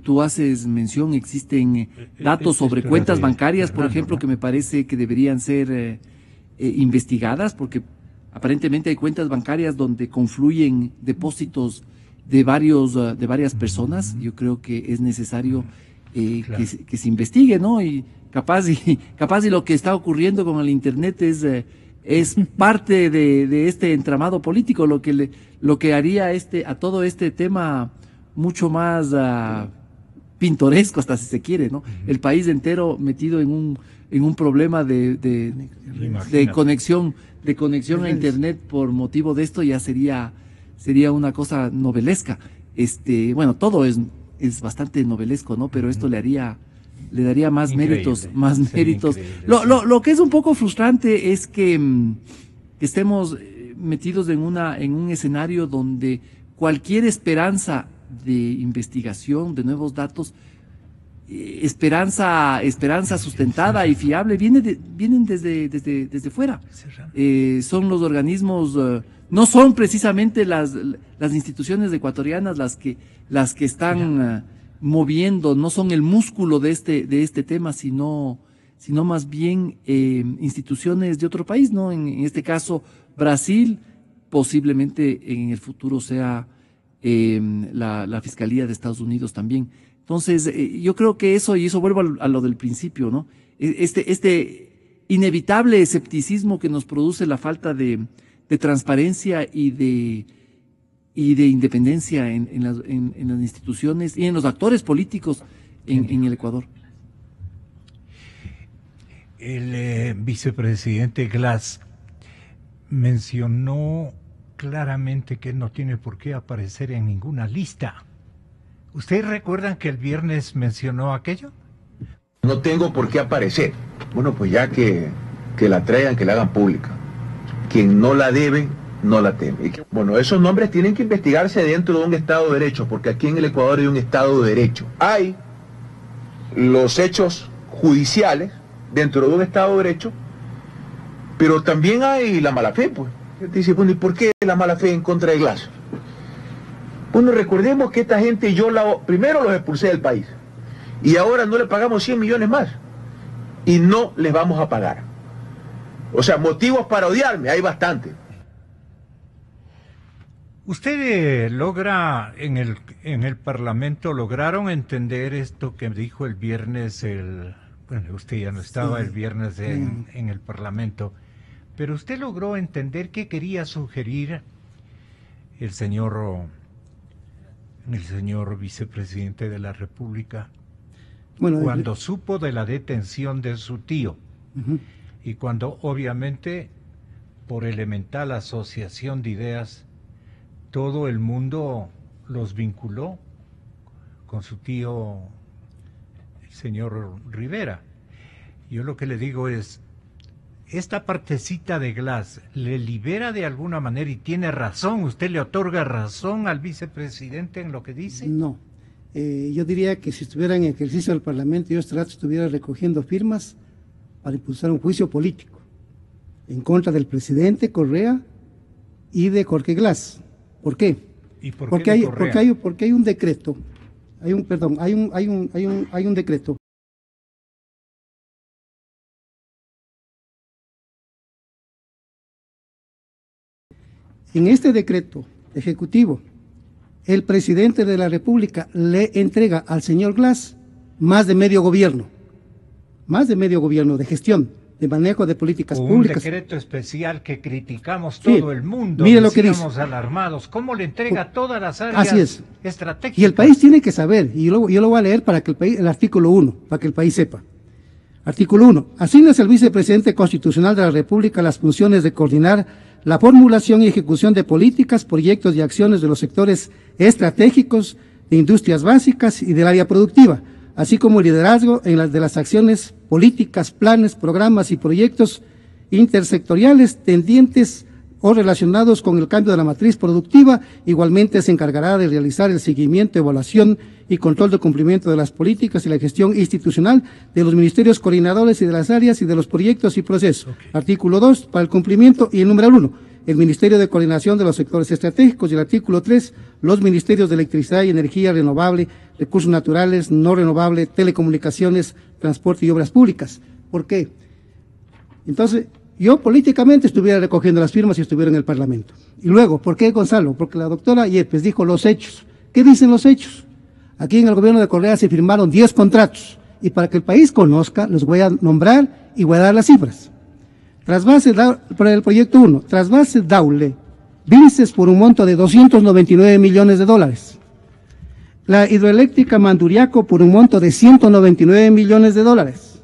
tú haces mención, existen datos sobre cuentas bancarias, por ejemplo, que me parece que deberían ser investigadas, porque aparentemente hay cuentas bancarias donde confluyen depósitos de varias personas. Yo creo que es necesario que se investigue, ¿no? Y capaz y lo que está ocurriendo con el Internet es parte de este entramado político, lo que haría a todo este tema mucho más pintoresco, hasta si se quiere, ¿no? El país entero metido en un problema de conexión a Internet por motivo de esto ya sería una cosa novelesca. Bueno, todo es bastante novelesco, ¿no? Pero esto le daría más méritos. Lo que es un poco frustrante es que estemos metidos en un escenario donde cualquier esperanza de investigación, de nuevos datos, esperanza sustentada y fiable, vienen desde fuera. Son los organismos, no son precisamente las instituciones ecuatorianas las que están moviendo, no son el músculo de este tema, sino más bien instituciones de otro país, ¿no? En este caso, Brasil, posiblemente en el futuro sea la Fiscalía de Estados Unidos también. Entonces, yo creo que eso, y eso vuelvo a lo del principio, ¿no? Este inevitable escepticismo que nos produce la falta de transparencia y de independencia en las instituciones y en los actores políticos en el Ecuador. El vicepresidente Glass mencionó claramente que no tiene por qué aparecer en ninguna lista. ¿Ustedes recuerdan que el viernes mencionó aquello? No tengo por qué aparecer. Bueno, pues ya que la traigan, que la hagan pública. Quien no la debe, no la teme. Bueno, esos nombres tienen que investigarse dentro de un Estado de Derecho, porque aquí en el Ecuador hay un Estado de Derecho. Hay los hechos judiciales dentro de un Estado de Derecho, pero también hay la mala fe, pues. Dice, bueno, ¿y por qué la mala fe en contra de Glass? Bueno, recordemos que esta gente primero los expulsé del país y ahora no le pagamos 100 millones más y no les vamos a pagar. O sea, motivos para odiarme hay bastante. ¿Usted logra en el Parlamento, lograron entender esto que dijo el viernes bueno, usted ya no estaba el viernes en el Parlamento, pero usted logró entender qué quería sugerir el señor vicepresidente de la República cuando supo de la detención de su tío y cuando obviamente por elemental asociación de ideas todo el mundo los vinculó con su tío, el señor Rivera. Yo lo que le digo es, esta partecita de Glass le libera de alguna manera y tiene razón, ¿usted le otorga razón al vicepresidente en lo que dice? No, yo diría que si estuviera en ejercicio del Parlamento, yo estuviera recogiendo firmas para impulsar un juicio político en contra del presidente Correa y de Jorge Glass. ¿Por qué? ¿Y por porque qué hay, de Correa? porque hay un decreto, hay un decreto en este decreto ejecutivo. El presidente de la República le entrega al señor Glass más de medio gobierno de gestión, de manejo de políticas públicas. Un decreto especial que criticamos todo el mundo, mire lo que dice. Alarmados. ¿Cómo le entrega todas las áreas Así es. estratégicas? Y el país tiene que saber, y yo lo voy a leer para que el artículo 1, para que el país sepa. Artículo 1. Asigna al vicepresidente constitucional de la República las funciones de coordinar la formulación y ejecución de políticas, proyectos y acciones de los sectores estratégicos, de industrias básicas y del área productiva, así como el liderazgo en las acciones políticas, planes, programas y proyectos intersectoriales tendientes o relacionados con el cambio de la matriz productiva. Igualmente se encargará de realizar el seguimiento, evaluación y control del cumplimiento de las políticas y la gestión institucional de los ministerios coordinadores y de las áreas y de los proyectos y procesos. Okay. Artículo 2, para el cumplimiento, y el número 1, el Ministerio de Coordinación de los Sectores Estratégicos, y el artículo 3, los Ministerios de Electricidad y Energía Renovable, Recursos Naturales, No Renovable, Telecomunicaciones, Transporte y Obras Públicas. ¿Por qué? Entonces, yo políticamente estuviera recogiendo las firmas y estuviera en el Parlamento. Y luego, ¿por qué, Gonzalo? Porque la doctora Yepes dijo los hechos. ¿Qué dicen los hechos? Aquí en el gobierno de Correa se firmaron 10 contratos, y para que el país conozca, los voy a nombrar y voy a dar las cifras. Trasvase por el proyecto 1, trasvase Daule, Vinces por un monto de 299 millones de dólares. La hidroeléctrica Manduriaco por un monto de 199 millones de dólares.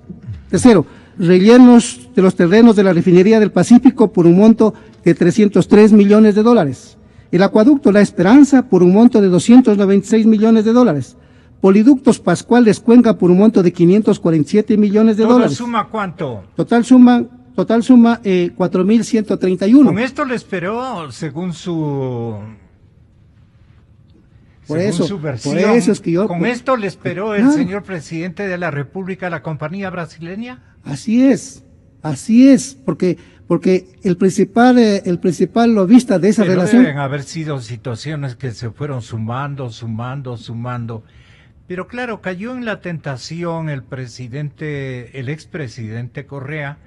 Tercero, rellenos de los terrenos de la refinería del Pacífico por un monto de 303 millones de dólares. El acueducto La Esperanza por un monto de 296 millones de dólares. Poliductos Pascuales Cuenca por un monto de 547 millones de dólares. ¿Toda suma cuánto? Total suma 4.131. Con esto le esperó, según su versión, es que yo, ¿con esto le esperó el señor presidente de la República a la compañía brasileña? Así es, porque el principal lobista de esa relación. Deben haber sido situaciones que se fueron sumando. Pero claro, cayó en la tentación el expresidente Correa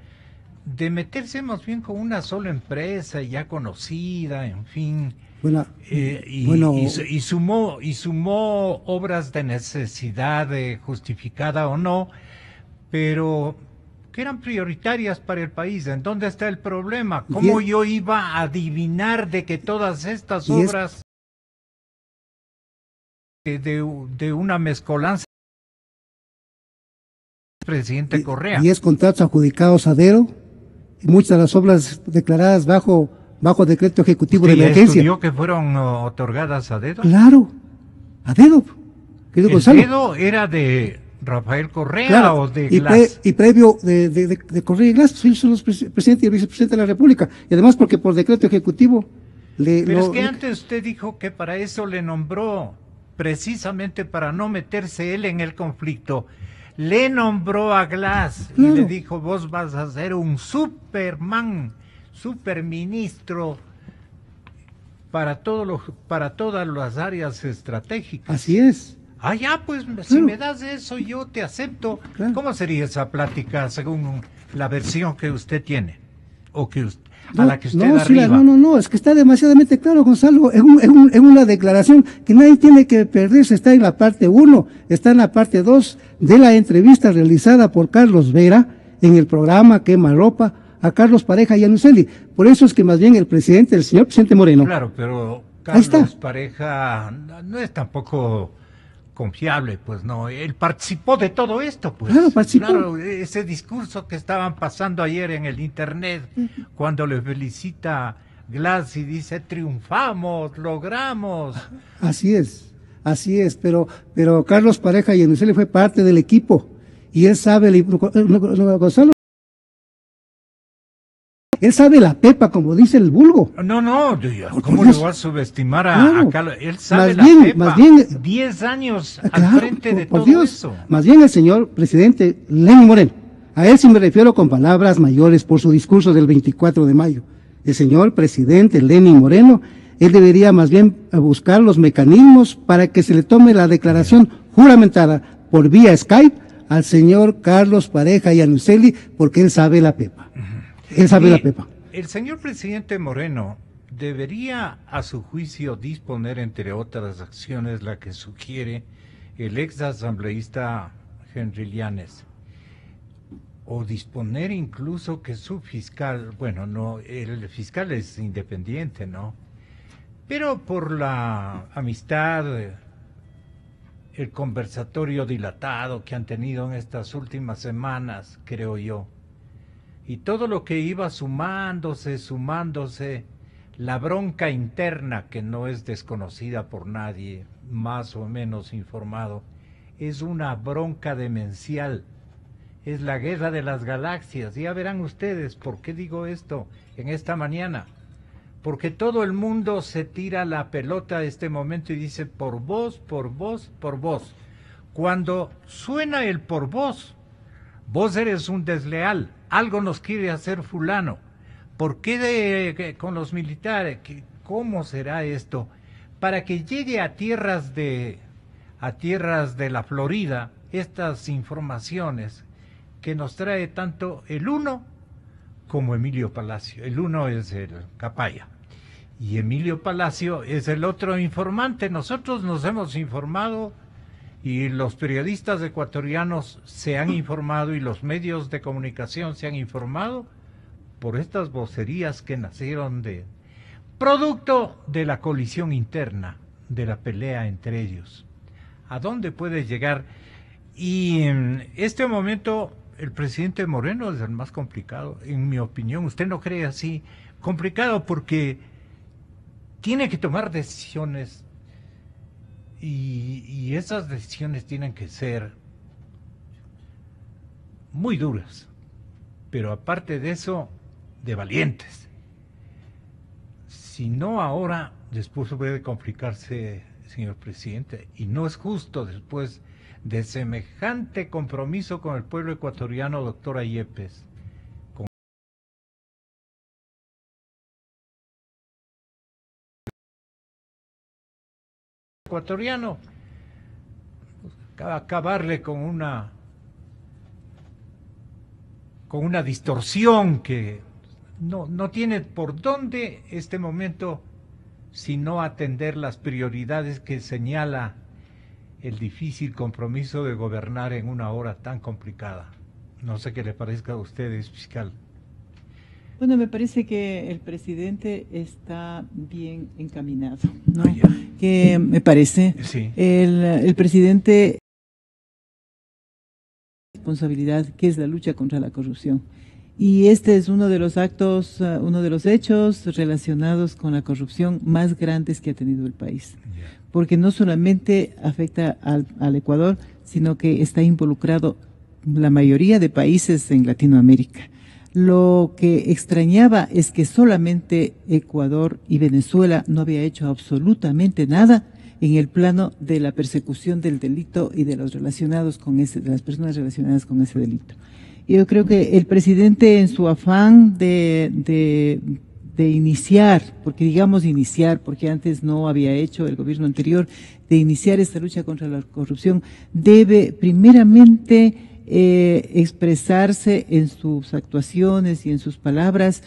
de meterse más bien con una sola empresa ya conocida, en fin. Bueno, y sumó obras de necesidad justificada o no, pero que eran prioritarias para el país. ¿En dónde está el problema? ¿Cómo yo iba a adivinar de que todas estas obras de una mezcolanza presidente Correa? 10 contratos adjudicados a Dero, y muchas de las obras declaradas bajo decreto ejecutivo de emergencia. ¿Estudió que fueron otorgadas a dedo? Claro, a dedo. ¿El Gonzalo. dedo era de Rafael Correa, claro, o de Glass? Y previo de Correa y Glass, ellos son los presidente y el vicepresidente de la República. Y además porque por decreto ejecutivo... Pero es que antes usted dijo que para eso le nombró, precisamente para no meterse él en el conflicto, le nombró a Glass, claro, y le dijo, vos vas a ser un superministro para todas las áreas estratégicas. Así es. Ah, ya, pues claro, si me das eso yo te acepto. Claro. ¿Cómo sería esa plática según la versión que usted tiene? O que usted, a la que usted arriba. No, es que está demasiadamente claro, Gonzalo, es una declaración que nadie tiene que perderse, está en la parte 1, está en la parte 2 de la entrevista realizada por Carlos Vera en el programa Quema Ropa a Carlos Pareja y a Nuceli. Por eso es que más bien el señor presidente Moreno. Claro, pero Carlos Pareja no es tampoco confiable, pues no, él participó de todo esto, pues. Claro, participó. Claro, ese discurso que estaban pasando ayer en el internet, cuando le felicita Glass y dice, triunfamos, logramos. Así es, pero Carlos Pareja y Nuceli fue parte del equipo, y él sabe, Gonzalo, él sabe la pepa, como dice el vulgo. No, ¿cómo le voy a subestimar a Carlos? Él sabe pepa. Más bien, 10 años al frente de todo eso. Más bien el señor presidente Lenín Moreno, a él sí me refiero con palabras mayores por su discurso del 24 de mayo. El señor presidente Lenín Moreno, él debería más bien buscar los mecanismos para que se le tome la declaración juramentada por vía Skype al señor Carlos Pareja y a Nuceli, porque él sabe la pepa. Él sabe la pepa. El señor presidente Moreno debería, a su juicio, disponer, entre otras acciones, la que sugiere el ex asambleísta Henry Llanes, o disponer incluso que su fiscal, bueno, no, el fiscal es independiente, ¿no? Pero por la amistad, el conversatorio dilatado que han tenido en estas últimas semanas, creo yo, y todo lo que iba sumándose, la bronca interna, que no es desconocida por nadie, más o menos informado, es una bronca demencial, es la guerra de las galaxias. Ya verán ustedes por qué digo esto en esta mañana, porque todo el mundo se tira la pelota a este momento y dice por vos. Cuando suena el por vos eres un desleal, algo nos quiere hacer fulano. ¿Por qué con los militares? ¿Cómo será esto? Para que llegue a tierras de la Florida estas informaciones que nos trae tanto el uno como Emilio Palacio. El uno es el Capaya y Emilio Palacio es el otro informante. Nosotros nos hemos informado y los periodistas ecuatorianos se han informado y los medios de comunicación se han informado por estas vocerías que nacieron producto de la colisión interna, de la pelea entre ellos. ¿A dónde puede llegar? Y en este momento el presidente Moreno es el más complicado, en mi opinión. ¿Usted no cree así? Complicado porque tiene que tomar decisiones y esas decisiones tienen que ser muy duras, pero aparte de eso, de valientes. Si no ahora, después puede complicarse, señor presidente, y no es justo después de semejante compromiso con el pueblo ecuatoriano, doctora Yepes, con ecuatoriano, acabarle con una distorsión que no tiene por dónde este momento sino atender las prioridades que señala el difícil compromiso de gobernar en una hora tan complicada. No sé qué le parezca a ustedes, fiscal. Bueno, me parece que el presidente está bien encaminado, ¿no? Que me parece, sí. El presidente responsabilidad que es la lucha contra la corrupción. Y este es uno de los actos, uno de los hechos relacionados con la corrupción más grandes que ha tenido el país. Porque no solamente afecta al Ecuador, sino que está involucrado la mayoría de países en Latinoamérica. Lo que extrañaba es que solamente Ecuador y Venezuela no había hecho absolutamente nada en el plano de la persecución del delito y de los relacionados con de las personas relacionadas con ese delito. Yo creo que el presidente, en su afán de iniciar, porque antes no había hecho el gobierno anterior, de iniciar esta lucha contra la corrupción, debe primeramente expresarse en sus actuaciones y en sus palabras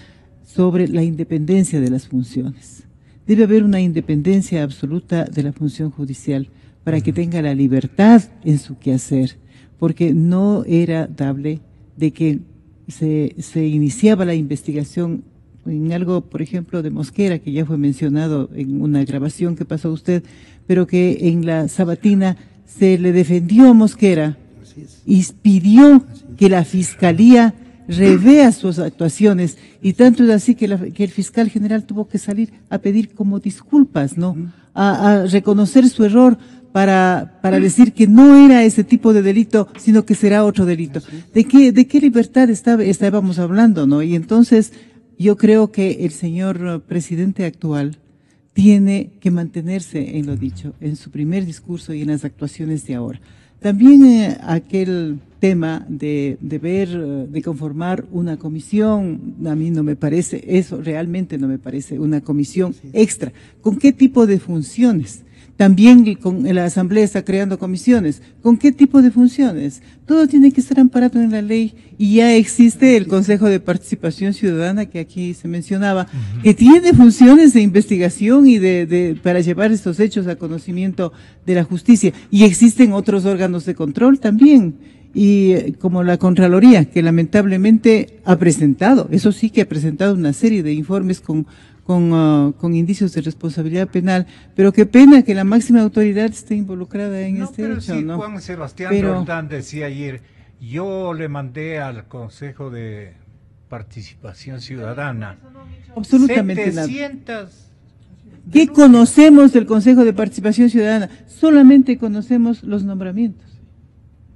sobre la independencia de las funciones. Debe haber una independencia absoluta de la función judicial para que tenga la libertad en su quehacer, porque no era dable de que se iniciaba la investigación en algo, por ejemplo, de Mosquera, que ya fue mencionado en una grabación que pasó usted, pero que en la sabatina se le defendió a Mosquera y pidió que la Fiscalía revea sus actuaciones, y tanto es así que el fiscal general tuvo que salir a pedir como disculpas, ¿no? A reconocer su error para decir que no era ese tipo de delito, sino que será otro delito. ¿De qué libertad estábamos hablando, no? Y entonces yo creo que el señor presidente actual tiene que mantenerse en lo dicho, en su primer discurso y en las actuaciones de ahora. También aquel tema de conformar una comisión, a mí no me parece, eso realmente no me parece una comisión extra. ¿Con qué tipo de funciones? También con la Asamblea está creando comisiones. ¿Con qué tipo de funciones? Todo tiene que estar amparado en la ley, y ya existe el Consejo de Participación Ciudadana, que aquí se mencionaba, que tiene funciones de investigación y para llevar estos hechos a conocimiento de la justicia. Y existen otros órganos de control también, y como la Contraloría, que lamentablemente ha presentado, eso sí que ha presentado una serie de informes con indicios de responsabilidad penal, pero qué pena que la máxima autoridad esté involucrada en este pero hecho, sí, ¿no? Juan Sebastián Roldán decía ayer, yo le mandé al Consejo de Participación Ciudadana absolutamente 700 nada. ¿Qué conocemos del Consejo de Participación Ciudadana? Solamente conocemos los nombramientos,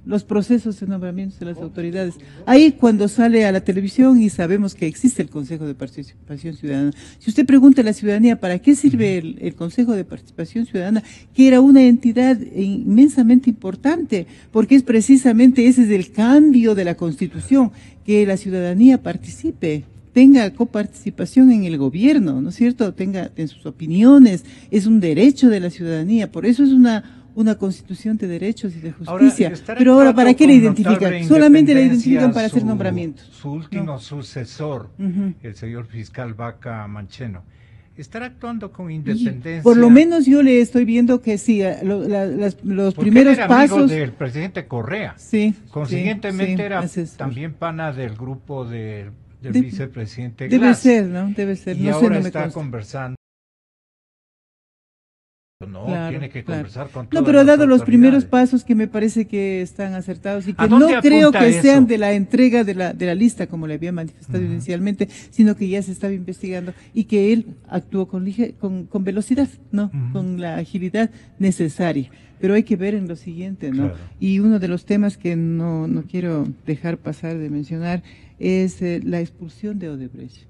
los procesos de nombramientos de las autoridades. Ahí cuando sale a la televisión y sabemos que existe el Consejo de Participación Ciudadana. Si usted pregunta a la ciudadanía para qué sirve el Consejo de Participación Ciudadana, que era una entidad inmensamente importante, porque es precisamente ese es el cambio de la Constitución, que la ciudadanía participe, tenga coparticipación en el gobierno, ¿no es cierto? Tenga en sus opiniones, es un derecho de la ciudadanía, por eso es una constitución de derechos y de justicia. Pero ahora, ¿para qué la identifican? Solamente la identifican para hacer nombramientos. Su último sucesor, el señor fiscal Vaca Mancheno, ¿estará actuando con independencia? Por lo menos yo le estoy viendo que sí, los primeros era pasos. Amigo del presidente Correa. Sí. Consiguientemente sí, era también pana del grupo del vicepresidente Glass. Debe ser, ¿no? Debe ser. Y no ahora sé, no está me conversando. No, claro, tiene que conversar con todas No, pero ha dado los autoridades. primeros pasos que me parece que están acertados y que ¿A no dónde creo apunta que eso? sean de la entrega de la lista, como le había manifestado inicialmente, sino que ya se estaba investigando y que él actuó con velocidad, ¿no? Con la agilidad necesaria. Pero hay que ver en lo siguiente, ¿no? Claro. Y uno de los temas que no quiero dejar pasar de mencionar es la expulsión de Odebrecht.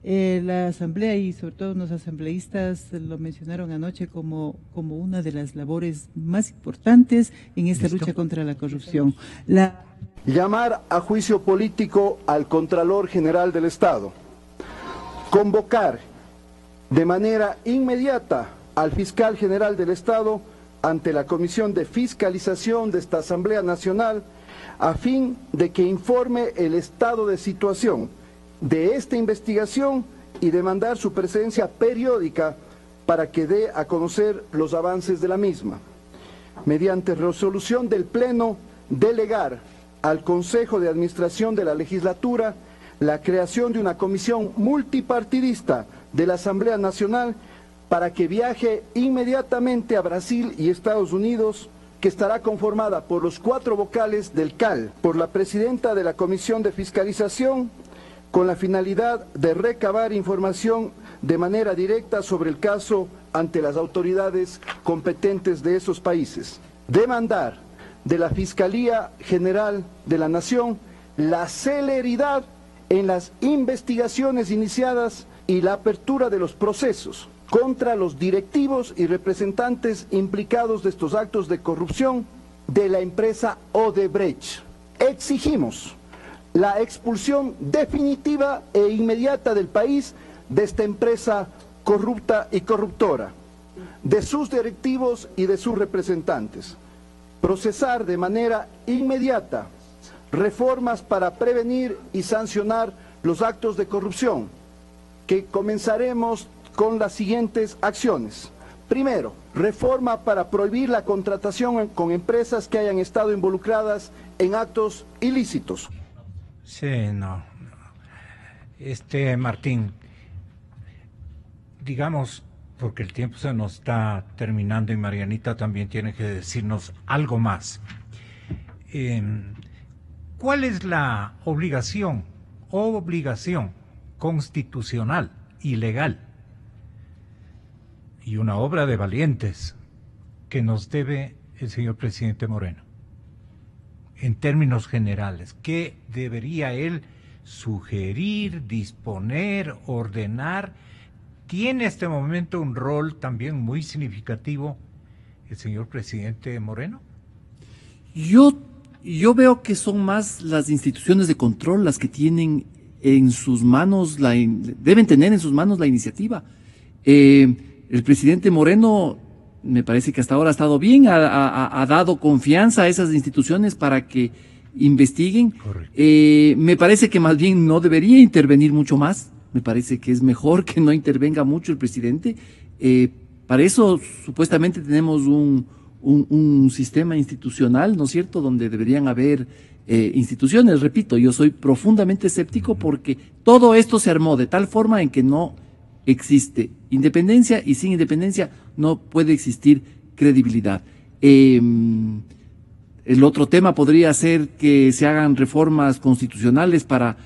La asamblea y sobre todo los asambleístas lo mencionaron anoche como una de las labores más importantes en esta lucha contra la corrupción. Llamar a juicio político al Contralor General del Estado. Convocar de manera inmediata al Fiscal General del Estado ante la Comisión de Fiscalización de esta Asamblea Nacional a fin de que informe el estado de situación de esta investigación y demandar su presencia periódica para que dé a conocer los avances de la misma. Mediante resolución del Pleno, delegar al Consejo de Administración de la Legislatura la creación de una comisión multipartidista de la Asamblea Nacional para que viaje inmediatamente a Brasil y Estados Unidos, que estará conformada por los 4 vocales del CAL, por la presidenta de la Comisión de Fiscalización, con la finalidad de recabar información de manera directa sobre el caso ante las autoridades competentes de esos países. Demandar de la Fiscalía General de la Nación la celeridad en las investigaciones iniciadas y la apertura de los procesos contra los directivos y representantes implicados de estos actos de corrupción de la empresa Odebrecht. Exigimos la expulsión definitiva e inmediata del país de esta empresa corrupta y corruptora, de sus directivos y de sus representantes. Procesar de manera inmediata reformas para prevenir y sancionar los actos de corrupción, que comenzaremos con las siguientes acciones. Primero, reforma para prohibir la contratación con empresas que hayan estado involucradas en actos ilícitos. Sí, no. Martín, digamos, porque el tiempo se nos está terminando y Marianita también tiene que decirnos algo más. ¿Cuál es la obligación constitucional y legal y una obra de valientes que nos debe el señor presidente Moreno? En términos generales, ¿qué debería él sugerir, disponer, ordenar? ¿Tiene en este momento un rol también muy significativo el señor presidente Moreno? Yo veo que son más las instituciones de control las que tienen en sus manos, deben tener en sus manos la iniciativa. El presidente Moreno, me parece que hasta ahora ha estado bien, ha dado confianza a esas instituciones para que investiguen. Me parece que más bien no debería intervenir mucho más. Me parece que es mejor que no intervenga mucho el presidente. Para eso supuestamente tenemos un sistema institucional, ¿no es cierto?, donde deberían haber instituciones. Repito, yo soy profundamente escéptico porque todo esto se armó de tal forma en que no existe independencia y sin independencia no puede existir credibilidad. El otro tema podría ser que se hagan reformas constitucionales para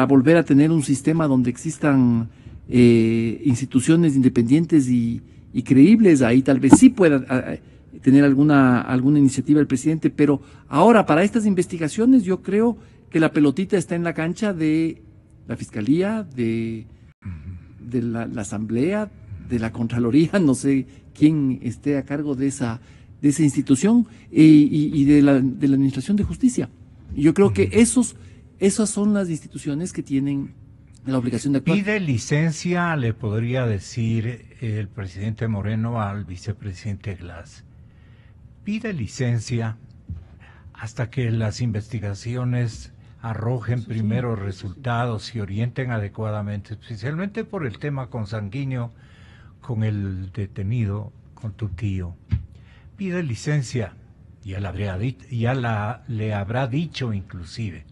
volver a tener un sistema donde existan instituciones independientes y creíbles. Ahí tal vez sí pueda tener alguna iniciativa el presidente, pero ahora para estas investigaciones yo creo que la pelotita está en la cancha de la Fiscalía, de la Asamblea, de la Contraloría, no sé quién esté a cargo de esa institución, y de la Administración de Justicia. Yo creo que esas son las instituciones que tienen la obligación de actuar. Pide licencia, le podría decir el presidente Moreno al vicepresidente Glass. Pide licencia hasta que las investigaciones arrojen primeros resultados y orienten adecuadamente, especialmente por el tema consanguíneo con el detenido, con tu tío. Pide licencia, ya le habrá dicho inclusive.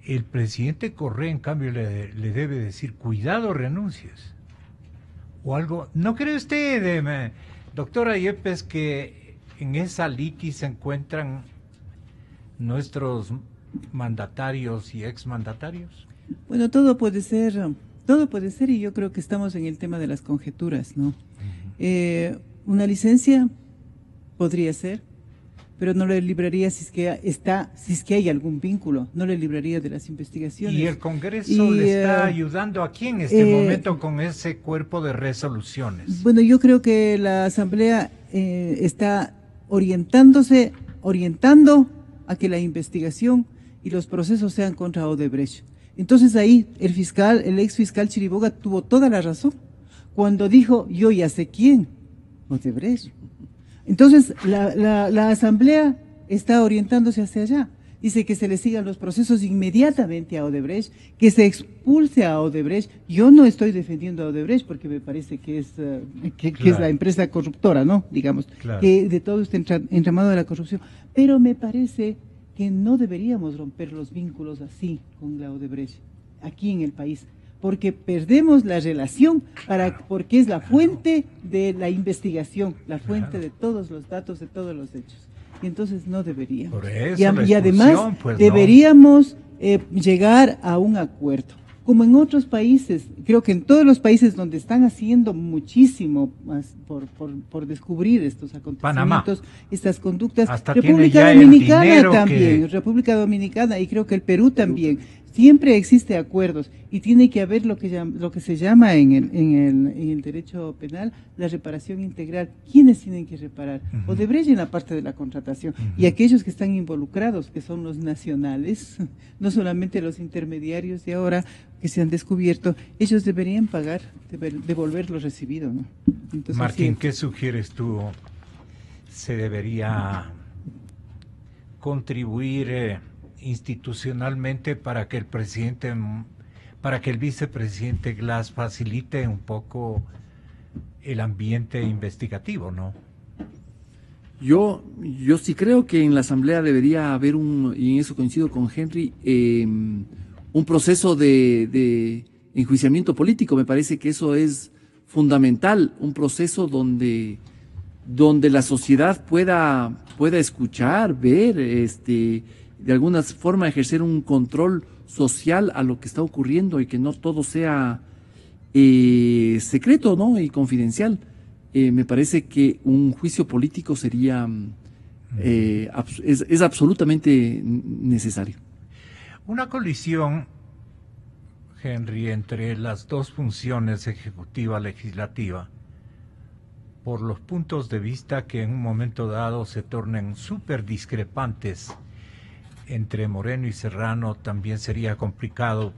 El presidente Correa, en cambio, le debe decir, cuidado, renuncies. O algo. ¿No cree usted, doctora Yepes, que en esa litis se encuentran nuestros mandatarios y exmandatarios? Bueno, todo puede ser, y yo creo que estamos en el tema de las conjeturas, ¿no? Una licencia podría ser, pero no le libraría si es que hay algún vínculo, no le libraría de las investigaciones. ¿Y el Congreso le está ayudando aquí en este momento con ese cuerpo de resoluciones? Bueno, yo creo que la Asamblea está orientando a que la investigación y los procesos sean contra Odebrecht. Entonces ahí el ex fiscal Chiriboga tuvo toda la razón cuando dijo, yo ya sé quién, Odebrecht. Entonces la Asamblea está orientándose hacia allá dice que se le sigan los procesos inmediatamente a Odebrecht, que se expulse a Odebrecht. Yo no estoy defendiendo a Odebrecht porque me parece que es la empresa corruptora, ¿no? Digamos, que de todo este entramado de la corrupción. Pero me parece que no deberíamos romper los vínculos así con la Odebrecht, aquí en el país, porque perdemos la relación, porque es la fuente de la investigación, la fuente de todos los datos, de todos los hechos. Y entonces no deberíamos. Por eso, y además pues, deberíamos llegar a un acuerdo. Como en otros países, creo que en todos los países donde están haciendo muchísimo más por descubrir estos acontecimientos, estas conductas, hasta República Dominicana también, República Dominicana y creo que el Perú también, siempre existe acuerdos y tiene que haber lo que se llama en el derecho penal la reparación integral. ¿Quiénes tienen que reparar? Odebrecht en la parte de la contratación y aquellos que están involucrados, que son los nacionales, no solamente los intermediarios de ahora que se han descubierto, ellos deberían pagar, devolver lo recibido, ¿no? Entonces, Martín, ¿qué sugieres tú? ¿Se debería contribuir institucionalmente para que el vicepresidente Glass facilite un poco el ambiente investigativo, ¿no? Yo sí creo que en la Asamblea debería haber y en eso coincido con Henry, un proceso de enjuiciamiento político. Me parece que eso es fundamental, un proceso donde la sociedad pueda escuchar, ver, de alguna forma ejercer un control social a lo que está ocurriendo y que no todo sea secreto, ¿no? Y confidencial. Me parece que un juicio político sería es absolutamente necesario. Una colisión, Henry, entre las dos funciones ejecutiva-legislativa, por los puntos de vista que en un momento dado se tornen súper discrepantes entre Moreno y Serrano, también sería complicado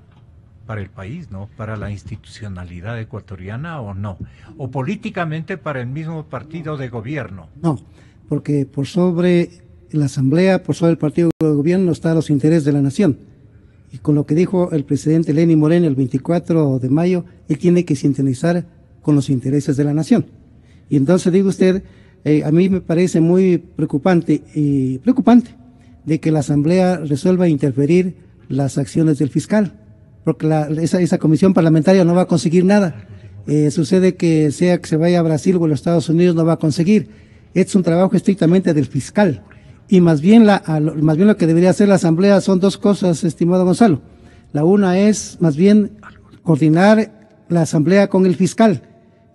para el país, ¿no? Para la institucionalidad ecuatoriana, ¿o no? O políticamente para el mismo partido de gobierno. No, porque por sobre la Asamblea, por sobre el partido de gobierno están los intereses de la nación. Y con lo que dijo el presidente Lenín Moreno el 24 de mayo, él tiene que sintonizar con los intereses de la nación. Y entonces, digo usted, a mí me parece muy preocupante de que la Asamblea resuelva interferir las acciones del fiscal, porque esa comisión parlamentaria no va a conseguir nada. Sucede que sea que se vaya a Brasil o a los Estados Unidos, no va a conseguir. Es un trabajo estrictamente del fiscal. Y más bien lo que debería hacer la Asamblea son dos cosas, estimado Gonzalo. La una es más bien coordinar la Asamblea con el fiscal,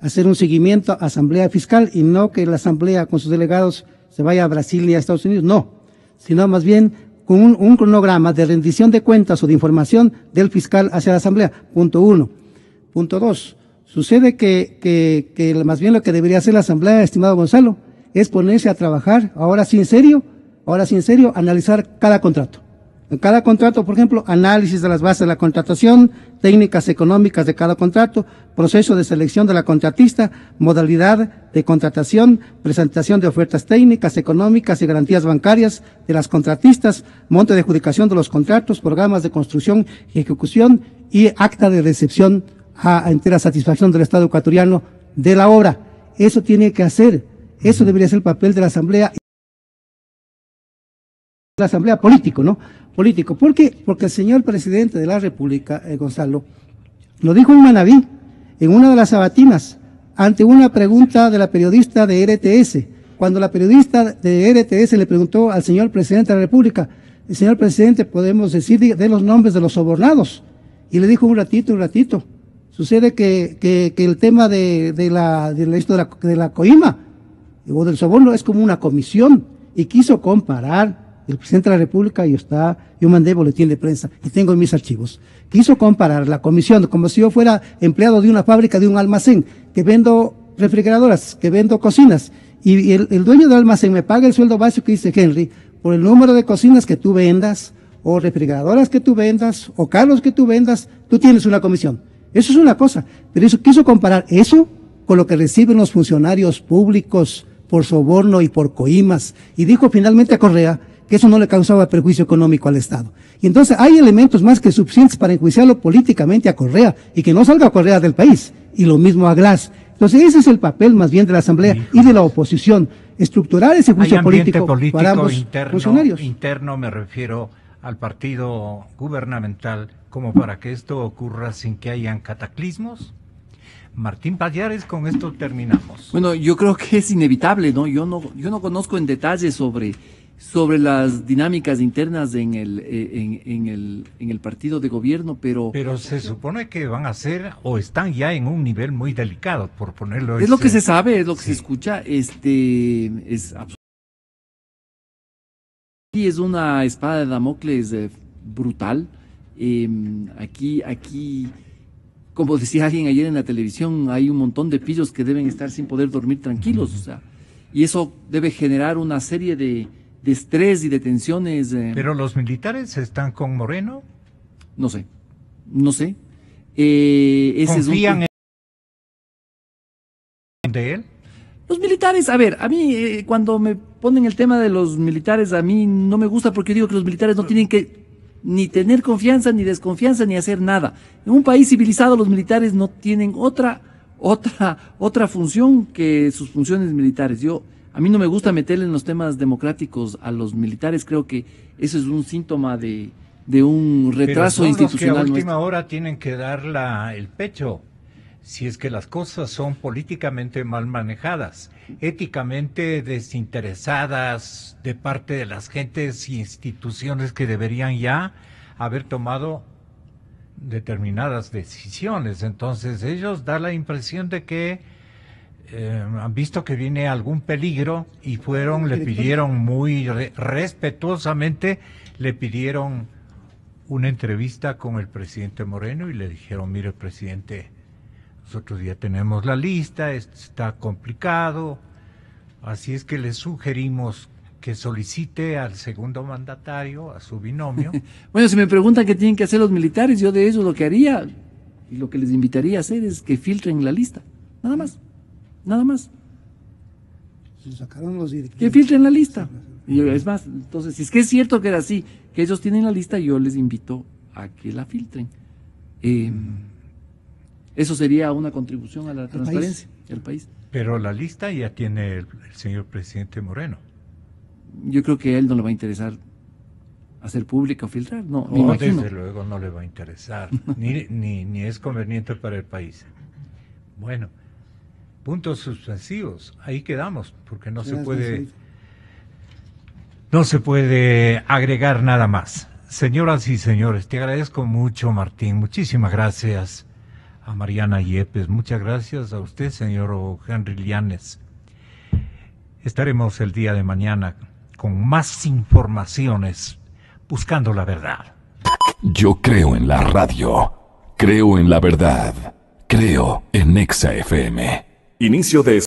hacer un seguimiento a Asamblea Fiscal, y no que la Asamblea con sus delegados se vaya a Brasil ni a Estados Unidos, no, sino más bien con un cronograma de rendición de cuentas o de información del fiscal hacia la Asamblea, punto uno. Punto dos, sucede que más bien lo que debería hacer la Asamblea, estimado Gonzalo, es ponerse a trabajar, ahora sí en serio, analizar cada contrato. En cada contrato, por ejemplo, análisis de las bases de la contratación, técnicas económicas de cada contrato, proceso de selección de la contratista, modalidad de contratación, presentación de ofertas técnicas, económicas y garantías bancarias de las contratistas, monte de adjudicación de los contratos, programas de construcción y ejecución y acta de recepción a entera satisfacción del Estado ecuatoriano de la obra. Eso tiene que hacer, eso debería ser el papel de la Asamblea. La Asamblea político, ¿no? Político. ¿Por qué? Porque el señor presidente de la República, Gonzalo, lo dijo en Manabí, en una de las sabatinas, ante una pregunta de la periodista de RTS, cuando la periodista de RTS le preguntó al señor presidente de la República, el señor presidente, podemos decir de los nombres de los sobornados, y le dijo un ratito. Sucede que el tema de la coima o del soborno es como una comisión, y quiso comparar. El presidente de la República, yo mandé boletín de prensa y tengo en mis archivos. Quiso comparar la comisión como si yo fuera empleado de una fábrica, de un almacén, que vendo refrigeradoras, que vendo cocinas, y el dueño del almacén me paga el sueldo básico que dice Henry, por el número de cocinas que tú vendas, o refrigeradoras que tú vendas, o carros que tú vendas, tú tienes una comisión. Eso es una cosa, pero eso quiso comparar eso con lo que reciben los funcionarios públicos por soborno y por coimas, y dijo finalmente a Correa que eso no le causaba perjuicio económico al Estado. Y entonces hay elementos más que suficientes para enjuiciarlo políticamente a Correa y que no salga Correa del país. Y lo mismo a Glass. Entonces ese es el papel más bien de la Asamblea y de la oposición, estructurar ese juicio político para ambos funcionarios. Interno me refiero al partido gubernamental, como para que esto ocurra sin que hayan cataclismos. Martín Pallares, con esto terminamos. Bueno, yo creo que es inevitable, ¿no? Yo no conozco en detalle sobre las dinámicas internas en el partido de gobierno, pero se supone que van a ser o están ya en un nivel muy delicado, por ponerlo. Es lo que se sabe, es lo que se escucha, aquí es una espada de Damocles brutal. Aquí, como decía alguien ayer en la televisión, hay un montón de pillos que deben estar sin poder dormir tranquilos, o sea, y eso debe generar una serie de estrés y de tensiones. ¿Pero los militares están con Moreno? No sé. ¿Confían de él? Los militares, a ver, a mí cuando me ponen el tema de los militares, a mí no me gusta porque digo que los militares no tienen que ni tener confianza, ni desconfianza, ni hacer nada. En un país civilizado los militares no tienen otra función que sus funciones militares. A mí no me gusta meterle en los temas democráticos a los militares, creo que eso es un síntoma de un retraso institucional. Pero son los que a última hora tienen que dar el pecho, si es que las cosas son políticamente mal manejadas, éticamente desinteresadas de parte de las gentes y instituciones que deberían ya haber tomado determinadas decisiones. Entonces ellos dan la impresión de que han visto que viene algún peligro y le pidieron muy respetuosamente, le pidieron una entrevista con el presidente Moreno y le dijeron, mire presidente, nosotros ya tenemos la lista, está complicado, así es que le sugerimos que solicite al segundo mandatario, a su binomio. Bueno, si me preguntan qué tienen que hacer los militares, yo de ellos lo que haría y lo que les invitaría a hacer es que filtren la lista, nada más. Que filtren la lista. Y es más, entonces, si es que es cierto que era así, que ellos tienen la lista, yo les invito a que la filtren. Eso sería una contribución a la transparencia del país. Pero la lista ya tiene el señor presidente Moreno. Yo creo que a él no le va a interesar hacer pública o filtrar, no, me imagino. Desde luego no le va a interesar, ni es conveniente para el país. Bueno, puntos suspensivos, ahí quedamos, porque no se puede agregar nada más. Señoras y señores, te agradezco mucho, Martín, muchísimas gracias a Mariana Yepes, muchas gracias a usted, señor Henry Llanes. Estaremos el día de mañana con más informaciones, buscando la verdad. Yo creo en la radio, creo en la verdad, creo en Nexa FM. Inicio de